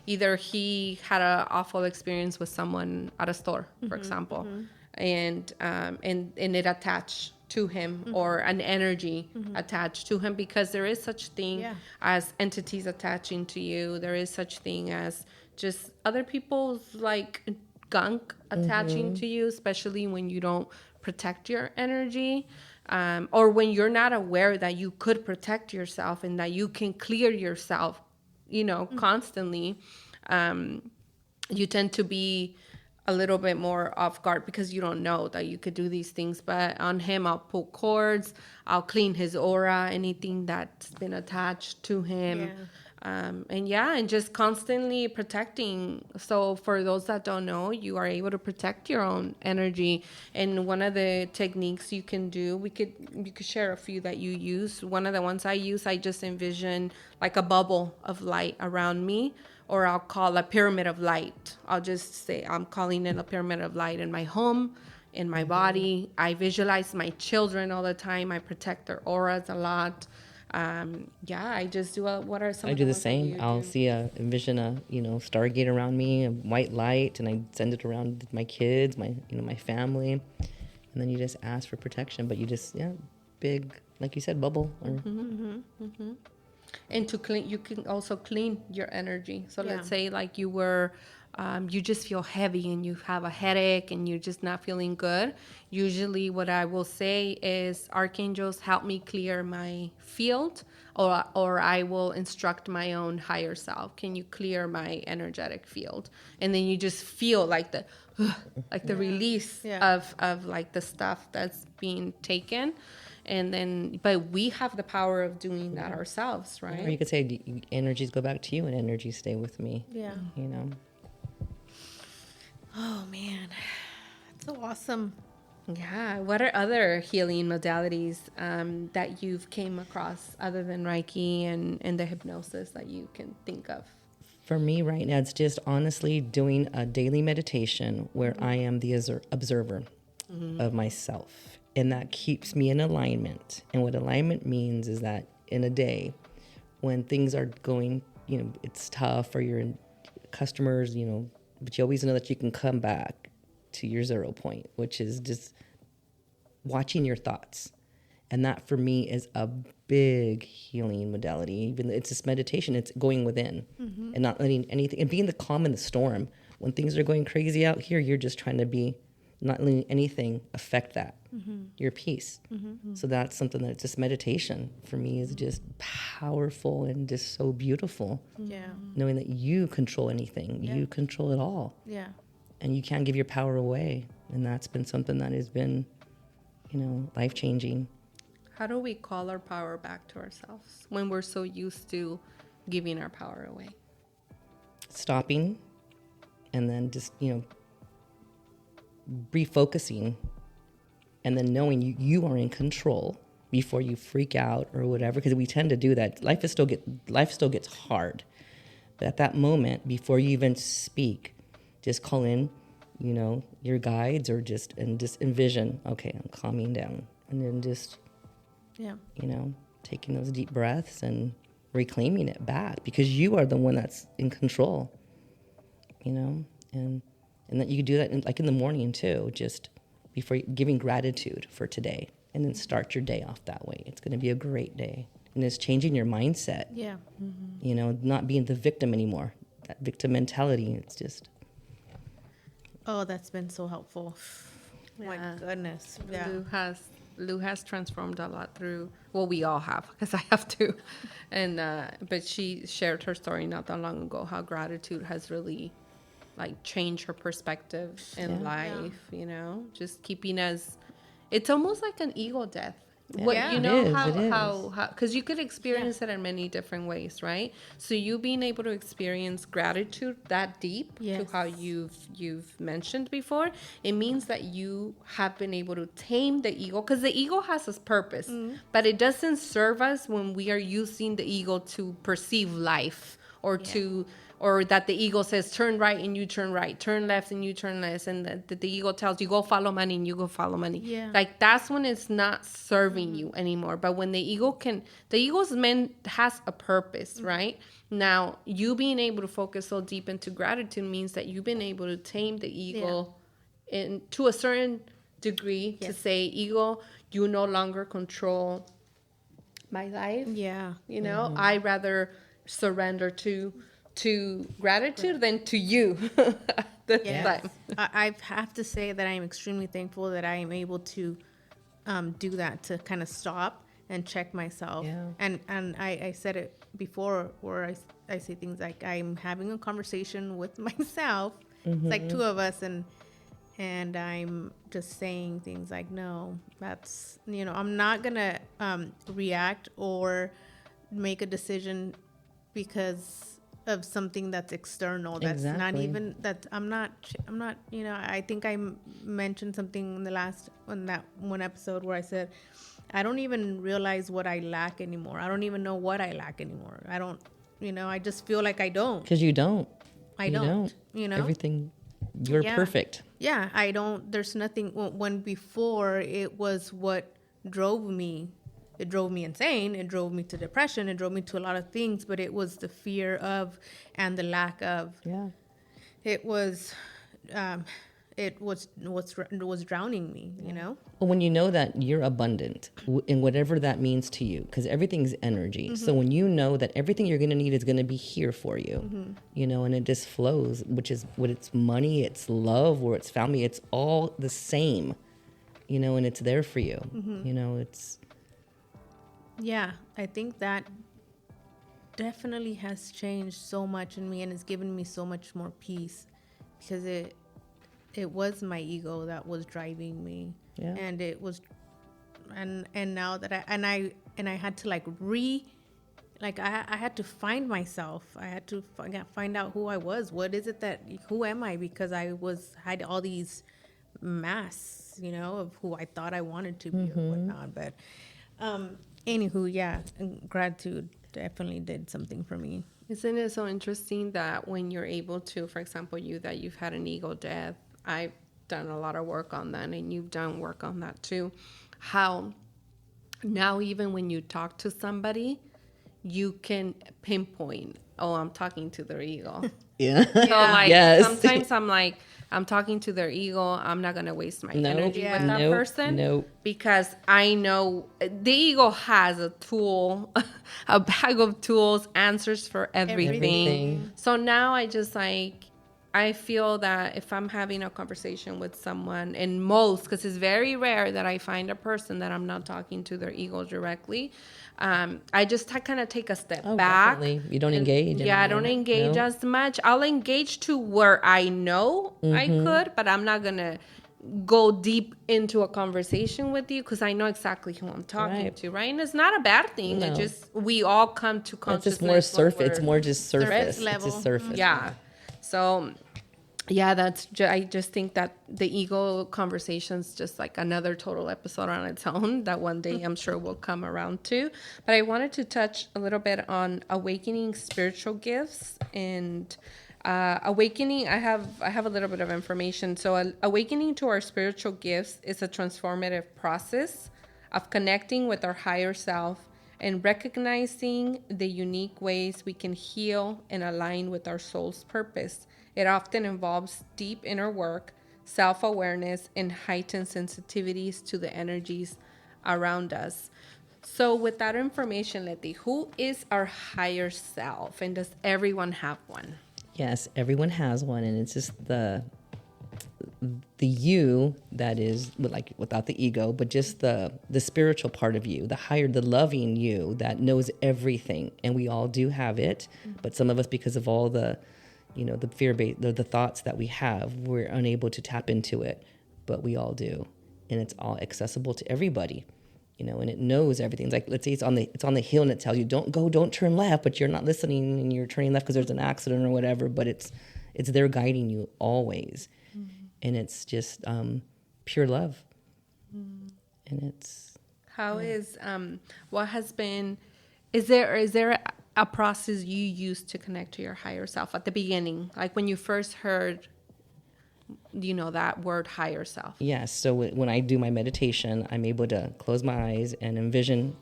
Either he had an awful experience with someone at a store, for example, and it attached to him, or an energy attached to him, because there is such thing as entities attaching to you. There is such thing as just other people's like gunk attaching to you, especially when you don't protect your energy. Or when you're not aware that you could protect yourself and that you can clear yourself, constantly, you tend to be a little bit more off guard because you don't know that you could do these things. But on him, I'll pull cords, I'll clean his aura, anything that's been attached to him. And just constantly protecting. So for those that don't know, you are able to protect your own energy. And one of the techniques you can do, you could share a few that you use. One of the ones I use, I just envision like a bubble of light around me, or I'll call a pyramid of light. I'll just say I'm calling it a pyramid of light in my home, in my body. I visualize my children all the time. I protect their auras a lot. I just do what are some I of do the the ones that same. you I'll do? envision a stargate around me, a white light, and I send it around my kids, my family, and then you just ask for protection. But you just big, like you said, bubble. Or And to clean, you can also clean your energy. So Yeah. let's say like you just feel heavy and you have a headache and you're just not feeling good. Usually what I will say is, archangels, help me clear my field, or I will instruct my own higher self. Can you clear my energetic field? And then you just feel like the release of like the stuff that's being taken. And then, but we have the power of doing that ourselves, right? or you could say energies go back to you and energies stay with me. Yeah. Oh man, that's so awesome. Yeah. What are other healing modalities that you've came across other than Reiki and the hypnosis that you can think of? For me right now, it's just honestly doing a daily meditation where I am the observer of myself. And that keeps me in alignment. And what alignment means is that in a day, when things are going, it's tough, or your customers, but you always know that you can come back to your 0 point, which is just watching your thoughts. And that for me is a big healing modality. Even it's just meditation, it's going within and not letting anything, and being the calm in the storm. When things are going crazy out here, you're just trying to be, not letting anything affect that, your peace. So that's something that's just meditation for me is just powerful and just so beautiful. Yeah. Knowing that you control anything, you control it all. Yeah. And you can't give your power away. And that's been something that has been, life-changing. How do we call our power back to ourselves when we're so used to giving our power away? Stopping and then just, refocusing, and then knowing you are in control before you freak out or whatever, because we tend to do that. Life still gets hard, but at that moment, before you even speak, just call in, your guides, or just envision, okay, I'm calming down, and then just, taking those deep breaths and reclaiming it back, because you are the one that's in control, and that you do that in the morning too, just before giving gratitude for today, and then start your day off that way. It's going to be a great day. And it's changing your mindset. Yeah. Not being the victim anymore. That victim mentality, it's just... Oh, that's been so helpful. My goodness. Yeah. Lou has transformed a lot through, well, we all have, because I have to. And but she shared her story not that long ago, how gratitude has really change her perspective in life, just keeping us, it's almost like an ego death. It is. How because you could experience it in many different ways, right? So you being able to experience gratitude that deep, to how you've mentioned before, it means that you have been able to tame the ego, because the ego has its purpose, but it doesn't serve us when we are using the ego to perceive life, or that the ego says turn right and you turn right, turn left and you turn left, and the ego tells you go follow money and you go follow money. That's when it's not serving you anymore. But when the ego's has a purpose, right? Now you being able to focus so deep into gratitude means that you've been able to tame the ego to a certain degree, to say, ego, you no longer control my life. I rather surrender to gratitude than to you. I have to say that I am extremely thankful that I am able to do that, to kind of stop and check myself. And I said it before, where I say things like I'm having a conversation with myself, It's like two of us, and I'm just saying things like, no, that's, I'm not gonna react or make a decision because of something that's external. That's not Exactly. even that. I'm not. I think I mentioned something in that one episode where I said, I don't even realize what I lack anymore. I don't even know what I lack anymore. I don't. I just feel like I don't. Because you don't. I don't. Everything. You're Yeah. perfect. Yeah, I don't. There's nothing. When before it was what drove me. It drove me insane. It drove me to depression. It drove me to a lot of things. But it was the fear of, and the lack of. Yeah. It was, it was drowning me. Well, when you know that you're abundant in whatever that means to you, because everything's energy. So when you know that everything you're going to need is going to be here for you, and it just flows, which is what it's money, it's love, or it's family, it's all the same, and it's there for you. It's. Yeah, I think that definitely has changed so much in me, and it's given me so much more peace, because it was my ego that was driving me. Yeah. And it was, and now that I had to I had to find myself. I had to find out who I was. What is it who am I? Because I had all these masks, of who I thought I wanted to be or whatnot. But, anywho, yeah, gratitude definitely did something for me. Isn't it so interesting that when you're able to, for example, that you've had an ego death, I've done a lot of work on that, and you've done work on that too, how now even when you talk to somebody, you can pinpoint, oh, I'm talking to their ego. Yeah. So like Yes. sometimes I'm like, I'm talking to their ego. I'm not going to waste my energy with that person because I know the ego has a tool, a bag of tools, answers for everything. So now I feel that if I'm having a conversation with someone, because it's very rare that I find a person that I'm not talking to their ego directly, I just kind of take a step back. Definitely. You don't engage. Yeah, I don't engage as much. I'll engage to where I know I could, but I'm not going to go deep into a conversation with you because I know exactly who I'm talking to, right? And it's not a bad thing. No. It just, we all come to consciousness. It's just more surface. It's more just surface. level. It's just surface. Yeah. So, yeah, I just think that the ego conversation's just like another total episode on its own that one day I'm sure we'll come around to. But I wanted to touch a little bit on awakening spiritual gifts and awakening. I have a little bit of information. So awakening to our spiritual gifts is a transformative process of connecting with our higher self and recognizing the unique ways we can heal and align with our soul's purpose. It often involves deep inner work, self-awareness, and heightened sensitivities to the energies around us. So with that information, Letty, who is our higher self, and does everyone have one? Yes, everyone has one, and it's just the you that is like without the ego, but just the spiritual part of you, the loving you that knows everything, and we all do have it. But some of us, because of all the the fear-based, the thoughts that we have, we're unable to tap into it, but we all do, and it's all accessible to everybody, and it knows everything. It's like, let's say it's on the hill, and it tells you don't turn left, but you're not listening, and you're turning left because there's an accident or whatever. But it's there guiding you always, and it's just pure love, and it's how is what has been. Is there a process you use to connect to your higher self at the beginning, like when you first heard, that word higher self? Yes. So when I do my meditation, I'm able to close my eyes and envision,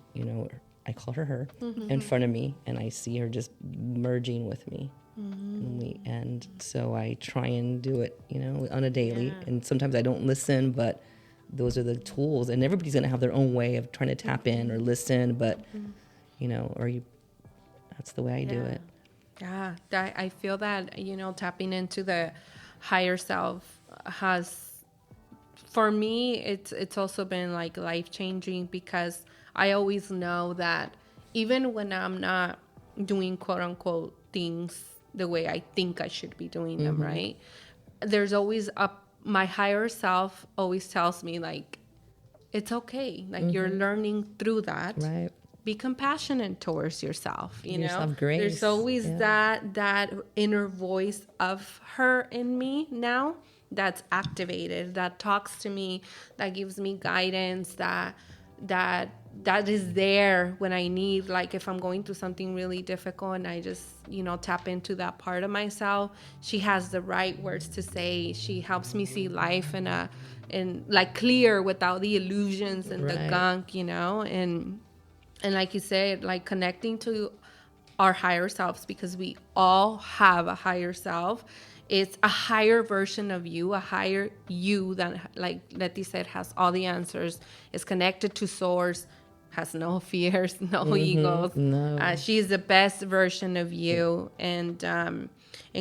I call her in front of me, and I see her just merging with me. And so I try and do it, on a daily. Yeah. And sometimes I don't listen, but those are the tools. And everybody's going to have their own way of trying to tap in or listen, but, that's the way I do it. Yeah, I feel that, tapping into the higher self has, for me, it's also been like life-changing, because I always know that even when I'm not doing quote-unquote things the way I think I should be doing them, right? there's always my higher self always tells me, like, it's okay. Like, you're learning through that. Right. Be compassionate towards yourself. You know, yourself grace. There's always that inner voice of her in me now that's activated, that talks to me, that gives me guidance, that is there when I need, like, if I'm going through something really difficult and I just, tap into that part of myself. She has the right words to say. She helps me see life in like clear, without the illusions and the gunk, and like you said, like connecting to our higher selves, because we all have a higher self. It's a higher version of you, a higher you that, like Letty said, has all the answers, is connected to source, has no fears, no egos. No. She's the best version of you. And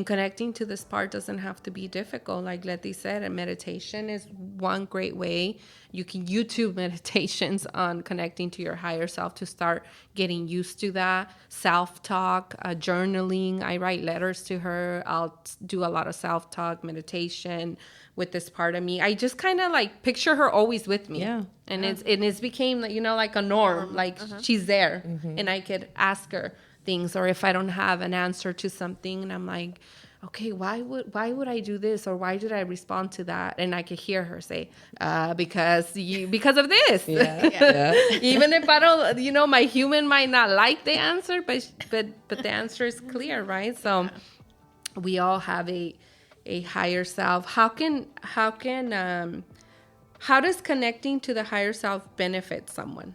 connecting to this part doesn't have to be difficult. Like Letty said, meditation is one great way. You can YouTube meditations on connecting to your higher self to start getting used to that. Self-talk, journaling. I write letters to her. I'll do a lot of self-talk, meditation with this part of me. I just kind of like picture her always with me. Yeah. And it's became, like a norm. Like she's there, and I could ask her things, or if I don't have an answer to something and I'm like, okay, why would I do this, or why did I respond to that? And I could hear her say, because of this. Yeah. Even if I don't, my human might not like the answer, but the answer is clear, right? So we all have a higher self. How does connecting to the higher self benefit someone?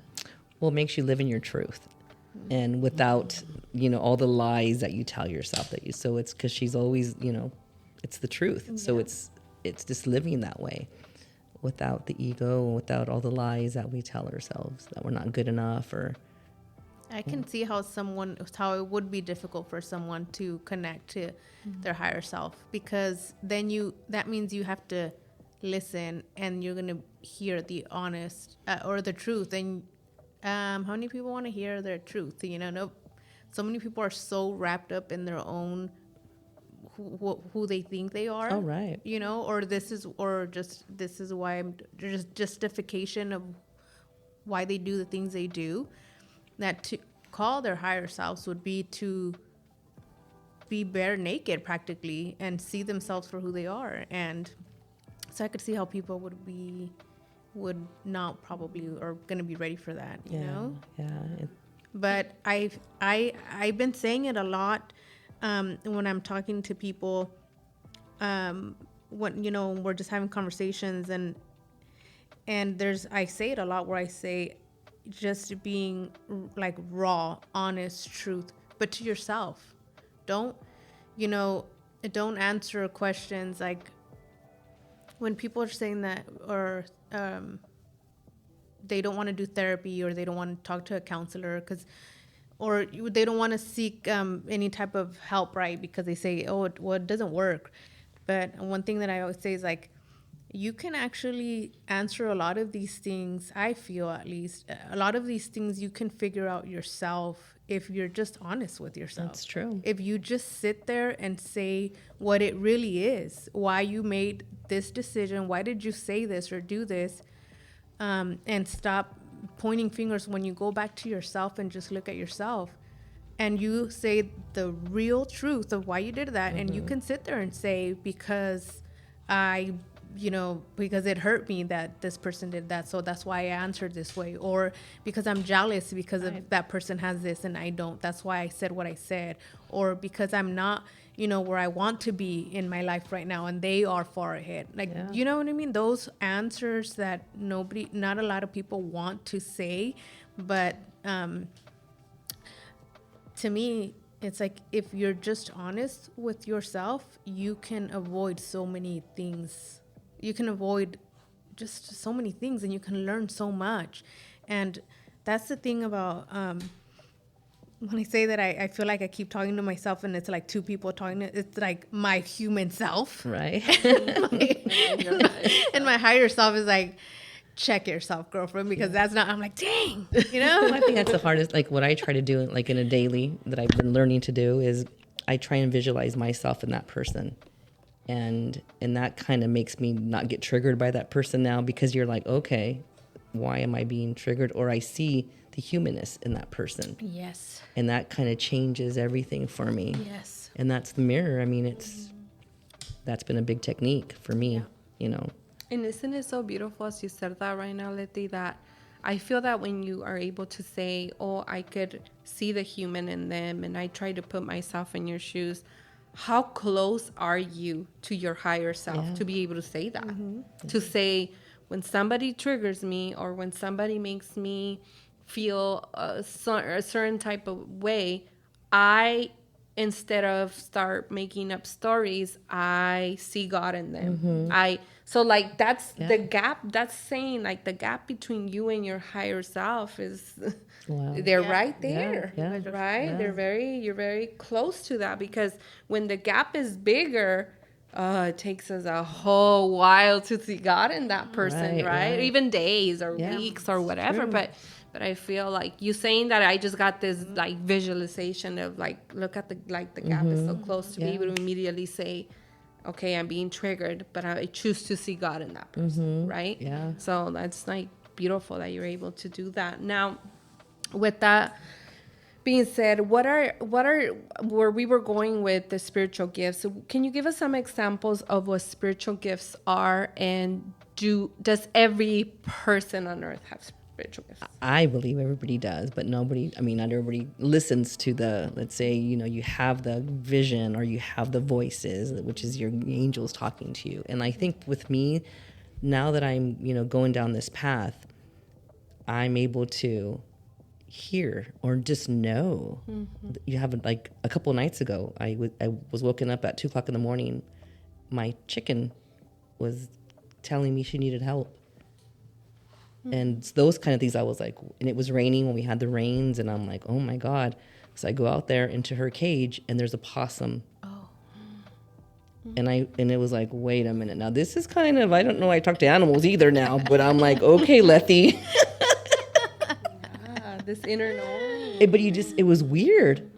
Well, it makes you live in your truth. And without, all the lies that you tell yourself so it's because she's always, it's the truth. Yeah. So it's just living that way without the ego, without all the lies that we tell ourselves that we're not good enough. Or I can see how it would be difficult for someone to connect to their higher self, because then that means you have to listen and you're going to hear the honest or the truth. And how many people want to hear their truth? No, so many people are so wrapped up in their own who they think they are. Oh, right. Or this is why I'm just justification of why they do the things they do. That to call their higher selves would be to be bare naked practically and see themselves for who they are. And so I could see how people would not probably or going to be ready for that, you know? Yeah. But I've been saying it a lot when I'm talking to people, when, we're just having conversations and I say it a lot where I say just being like raw, honest truth, but to yourself. Don't answer questions like when people are saying that, or they don't want to do therapy, or they don't want to talk to a counselor or they don't want to seek any type of help, right? Because they say, it doesn't work. But one thing that I always say is like, you can actually answer a lot of these things. I feel, at least, a lot of these things you can figure out yourself if you're just honest with yourself. That's true. If you just sit there and say what it really is, why you made this decision, why did you say this or do this, and stop pointing fingers when you go back to yourself and just look at yourself and you say the real truth of why you did that. And you can sit there and say, because because it hurt me that this person did that, so that's why I answered this way, or because I'm jealous because of that person has this and I don't, that's why I said what I said, or because I'm not where I want to be in my life right now and they are far ahead, you know what I mean? Those answers that not a lot of people want to say, but to me it's like, if you're just honest with yourself, you can avoid so many things. You can avoid just so many things, and you can learn so much. And that's the thing about when I say that I feel like I keep talking to myself and it's like two people talking. It's like my human self. Right. And my higher self is like, check yourself, girlfriend, because that's not, I'm like, dang, Well, I think that's the hardest, like what I try to do like in a daily that I've been learning to do is I try and visualize myself in that person. And that kind of makes me not get triggered by that person now, because you're like, okay, why am I being triggered? Or I see the humanness in that person. Yes. And that kind of changes everything for me. Yes. And that's the mirror. I mean, that's been a big technique for me, you know. And isn't it so beautiful as you said that right now, Letty, that I feel that when you are able to say, oh, I could see the human in them, and I try to put myself in your shoes, how close are you to your higher self to be able to say that? To say, when somebody triggers me, or when somebody makes me feel a certain type of way, instead of start making up stories, I see God in them. So like that's the gap. That's saying like the gap between you and your higher self is they're right there, right? Yeah. You're very close to that, because when the gap is bigger, it takes us a whole while to see God in that person, right? Even days or weeks or whatever. True. But I feel like you saying that, I just got this like visualization of like, look at the gap is so close to be able to immediately say, okay, I'm being triggered, but I choose to see God in that person, right? Yeah. So that's like beautiful that you're able to do that. Now, with that being said, what are where we were going with the spiritual gifts? So can you give us some examples of what spiritual gifts are, and does every person on earth have spiritual gifts? I believe everybody does, but not everybody listens to let's say, you have the vision, or you have the voices, which is your angels talking to you. And I think with me, now that I'm, going down this path, I'm able to hear or just know. You have, like, a couple nights ago, I was woken up at 2:00 in the morning. My chicken was telling me she needed help. And those kind of things, I was like, and it was raining when we had the rains, and I'm like, oh my God. So I go out there into her cage, and there's a possum. And it was like, wait a minute. Now this is kind of, I don't know, I talk to animals either now, but I'm like, okay, Letty. This inner knowing. But it was weird.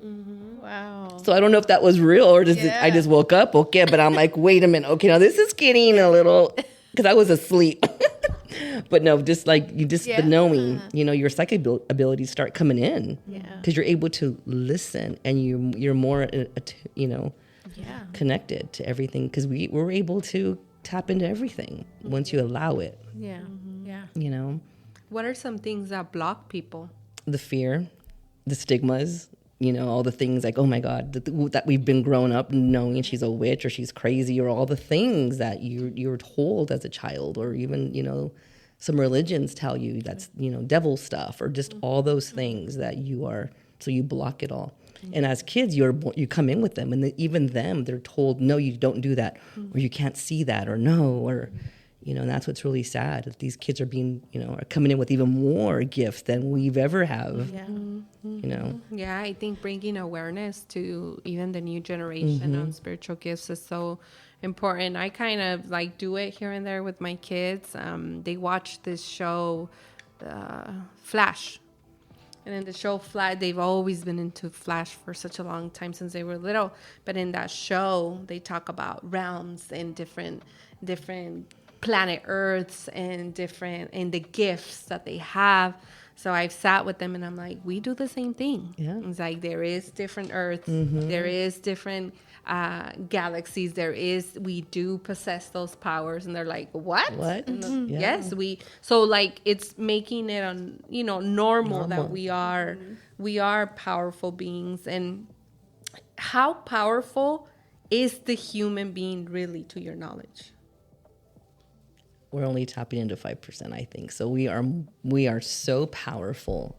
Wow. So I don't know if that was real, or I just woke up, okay, but I'm like, wait a minute, okay, now this is getting a little, because I was asleep. But no, just like the knowing, your psychic abilities start coming in, because you're able to listen, and you're more, connected to everything, because we're able to tap into everything once you allow it. Yeah. What are some things that block people? The fear, the stigmas, all the things like, oh my God, that we've been grown up knowing she's a witch, or she's crazy, or all the things that you're told as a child, or even, some religions tell you that's, devil stuff, or just all those things that so you block it all. And as kids, you come in with them, and even them, they're told, no, you don't do that, or you can't see that, or no, or, and that's what's really sad. That these kids are being, are coming in with even more gifts than we've ever have. Yeah, I think bringing awareness to even the new generation on spiritual gifts is so important. I kind of like do it here and there with my kids. They watch this show, Flash. And in the show Flash, they've always been into Flash for such a long time, since they were little. But in that show, they talk about realms and different planet Earths, and the gifts that they have. So I've sat with them, and I'm like, we do the same thing. Yeah. It's like, there is different Earths, there is different galaxies, we do possess those powers. And they're like, what? Yes, so like, it's making it normal that we are powerful beings. And how powerful is the human being really, to your knowledge? We're only tapping into 5%, I think. So we are so powerful.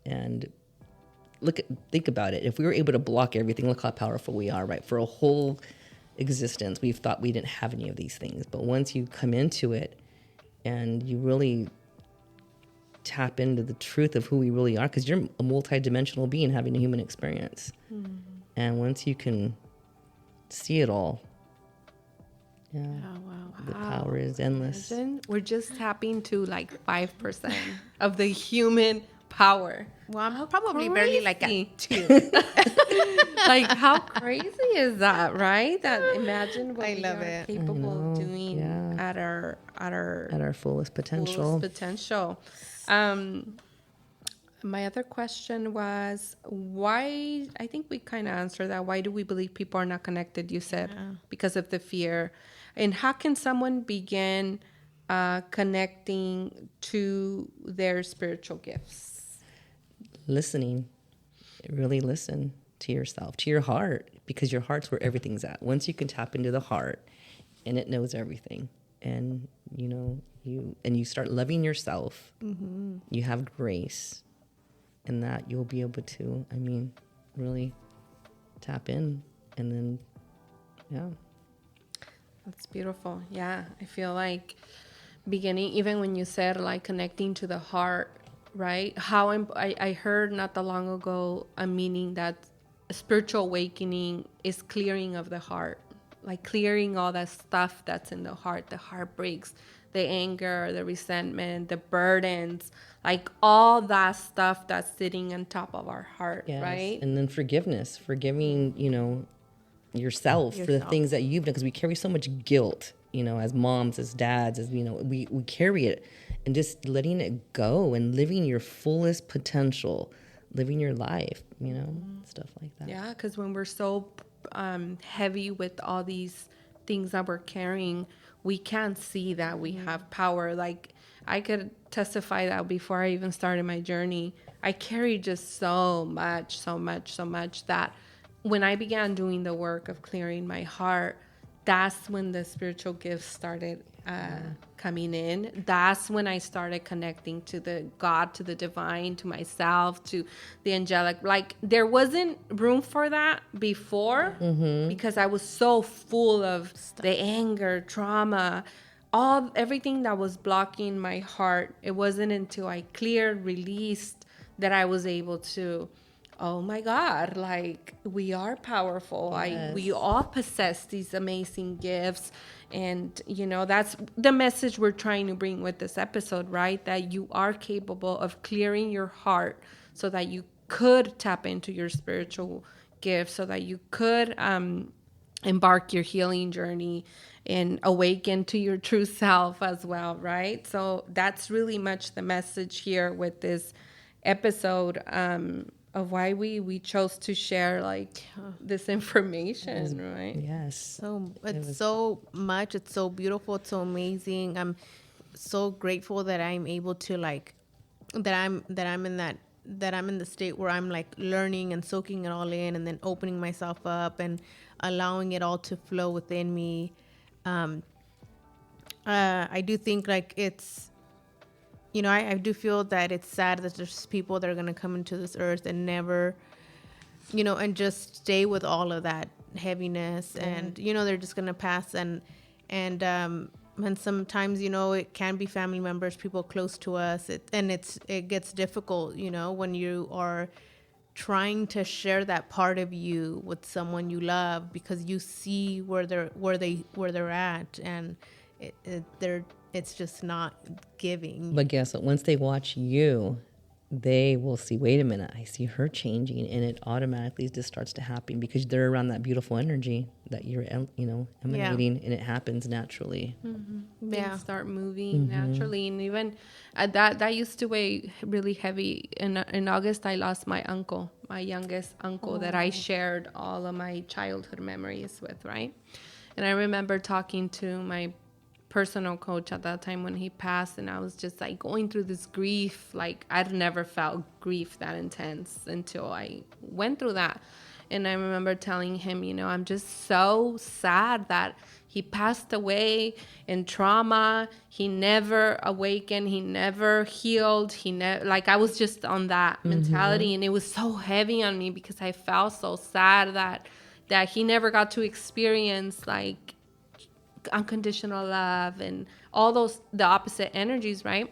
And think about it. If we were able to block everything, look how powerful we are, right? For a whole existence, we've thought we didn't have any of these things. But once you come into it, and you really tap into the truth of who we really are, because you're a multidimensional being having a human experience. And once you can see it all, the power is endless. We're just tapping to like 5% of the human power. Well, I'm probably barely like crazy. at 2. Like, how crazy is that, right? That imagine what I we love are it. capable of doing yeah. at our At our fullest potential. fullest potential. My other question was why, I think we kind of answered that. Why do we believe people are not connected? You said because of the fear. And how can someone begin connecting to their spiritual gifts? Listening. Really listen to yourself, to your heart, because your heart's where everything's at. Once you can tap into the heart and it knows everything, and you start loving yourself, you have grace, and that you'll be able to, really tap in. And then, yeah. That's beautiful. Yeah, I feel like beginning, even when you said like connecting to the heart, right? I heard not that long ago a meaning that spiritual awakening is clearing of the heart, like clearing all that stuff that's in the heartbreaks, the anger, the resentment, the burdens, like all that stuff that's sitting on top of our heart, Yes. right? And then forgiveness, forgiving, yourself for the things that you've done, because we carry so much guilt, as moms, as dads, as we carry it, and just letting it go and living your fullest potential, living your life, stuff like that. Yeah, because when we're so heavy with all these things that we're carrying, we can't see that we have power. Like, I could testify that before I even started my journey, I carried just so much that when I began doing the work of clearing my heart, that's when the spiritual gifts started coming in. That's when I started connecting to the God, to the divine, to myself, to the angelic. Like, there wasn't room for that before because I was so full of the anger, trauma, everything that was blocking my heart. It wasn't until I cleared, released, that I was able to, oh my God, like, we are powerful. Yes. We all possess these amazing gifts. And, that's the message we're trying to bring with this episode, right? That you are capable of clearing your heart so that you could tap into your spiritual gifts, so that you could embark your healing journey and awaken to your true self as well, right? So that's really much the message here with this episode of why we chose to share this information, right? Yes. So it's so much. It's so beautiful. It's so amazing. I'm so grateful that I'm able to that I'm in the state where I'm like learning and soaking it all in, and then opening myself up and allowing it all to flow within me. I do think it's, I do feel that it's sad that there's people that are going to come into this earth and never, and just stay with all of that heaviness, and, they're just going to pass. And sometimes, it can be family members, people close to us. It gets difficult, when you are trying to share that part of you with someone you love, because you see where they're at, and it's just not giving. But guess what? Once they watch you, they will see, wait a minute, I see her changing, and it automatically just starts to happen because they're around that beautiful energy that you're, emanating, and it happens naturally. Yeah, things start moving naturally. And even that used to weigh really heavy. In August, I lost my uncle, my youngest uncle, that I shared all of my childhood memories with, right? And I remember talking to my personal coach at that time when he passed, and I was just like going through this grief. Like, I'd never felt grief that intense until I went through that. And I remember telling him, I'm just so sad that he passed away in trauma. He never awakened. He never healed. I was just on that mentality, and it was so heavy on me because I felt so sad that he never got to experience unconditional love and all the opposite energies, right?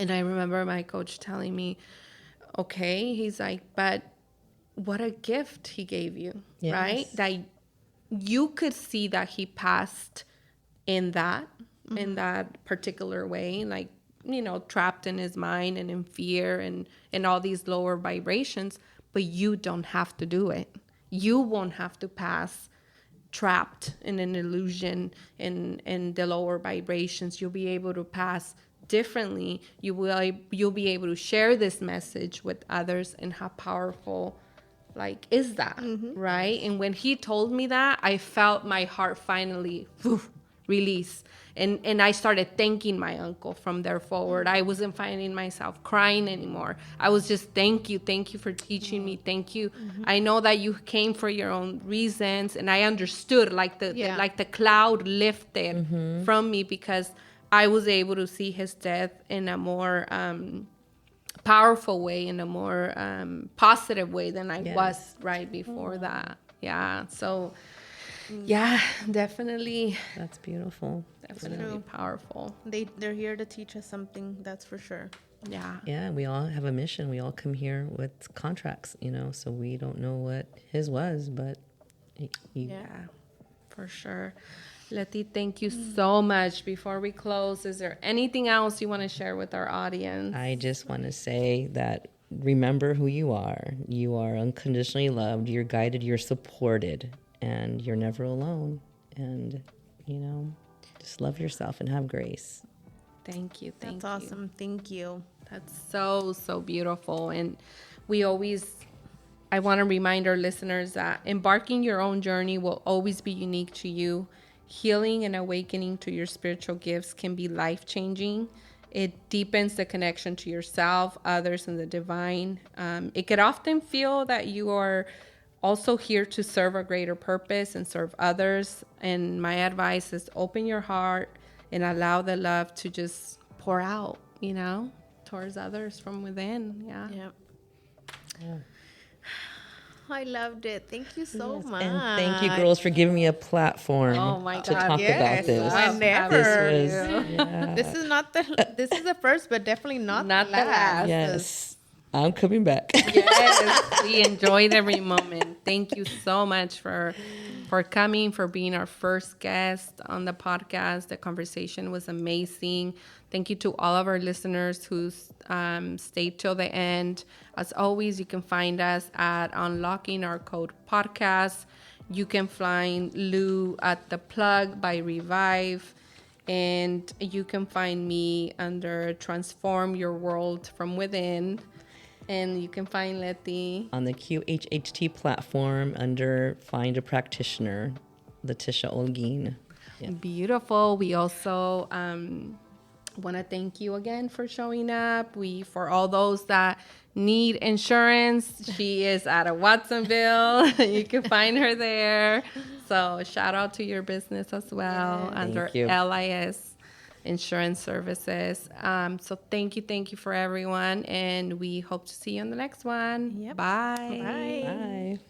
And I remember my coach telling me, okay, he's like, but what a gift he gave you, yes. Right? That you could see that he passed in that particular way. Like, trapped in his mind and in fear and all these lower vibrations. But you don't have to do it. You won't have to pass trapped in an illusion in the lower vibrations. You'll be able to pass differently. You'll be able to share this message with others, and how powerful is that, right? And when he told me that, I felt my heart finally release. And I started thanking my uncle from there forward. I wasn't finding myself crying anymore. I was just, thank you for teaching me. Thank you. I know that you came for your own reasons, and I understood, the cloud lifted from me, because I was able to see his death in a more powerful way, in a more positive way than I was right before that. Yeah. So, yeah, definitely. That's beautiful. Definitely powerful. They're here to teach us something, that's for sure. Yeah. Yeah, we all have a mission. We all come here with contracts, so we don't know what his was, but yeah, for sure. Letty, thank you so much. Before we close, is there anything else you want to share with our audience? I just want to say that remember who you are. You are unconditionally loved. You're guided. You're supported. And you're never alone. And, just love yourself and have grace. Thank you. That's awesome. Thank you. That's so, so beautiful. And I want to remind our listeners that embarking your own journey will always be unique to you. Healing and awakening to your spiritual gifts can be life-changing. It deepens the connection to yourself, others, and the divine. It could often feel that you are also here to serve a greater purpose and serve others. And my advice is open your heart and allow the love to just pour out, towards others from within. Yeah. Yeah. I loved it. Thank you so much. And thank you, girls, for giving me a platform to talk about this. This is not this is the first, but definitely not the last. Yes. I'm coming back. Yes, we enjoyed every moment. Thank you so much for coming, for being our first guest on the podcast. The conversation was amazing. Thank you to all of our listeners who stayed till the end. As always, you can find us at Unlocking Our Code Podcast. You can find Lou at The Plug by Revive. And you can find me under Transform Your World from Within. And you can find Letty on the QHHT platform under Find a Practitioner, Letitia Olguin. Yeah. Beautiful. We also want to thank you again for showing up. For all those that need insurance, she is out of Watsonville. You can find her there. So shout out to your business as well under LIS Insurance Services. So thank you for everyone, and we hope to see you on the next one. Yep. Bye. Bye. Bye.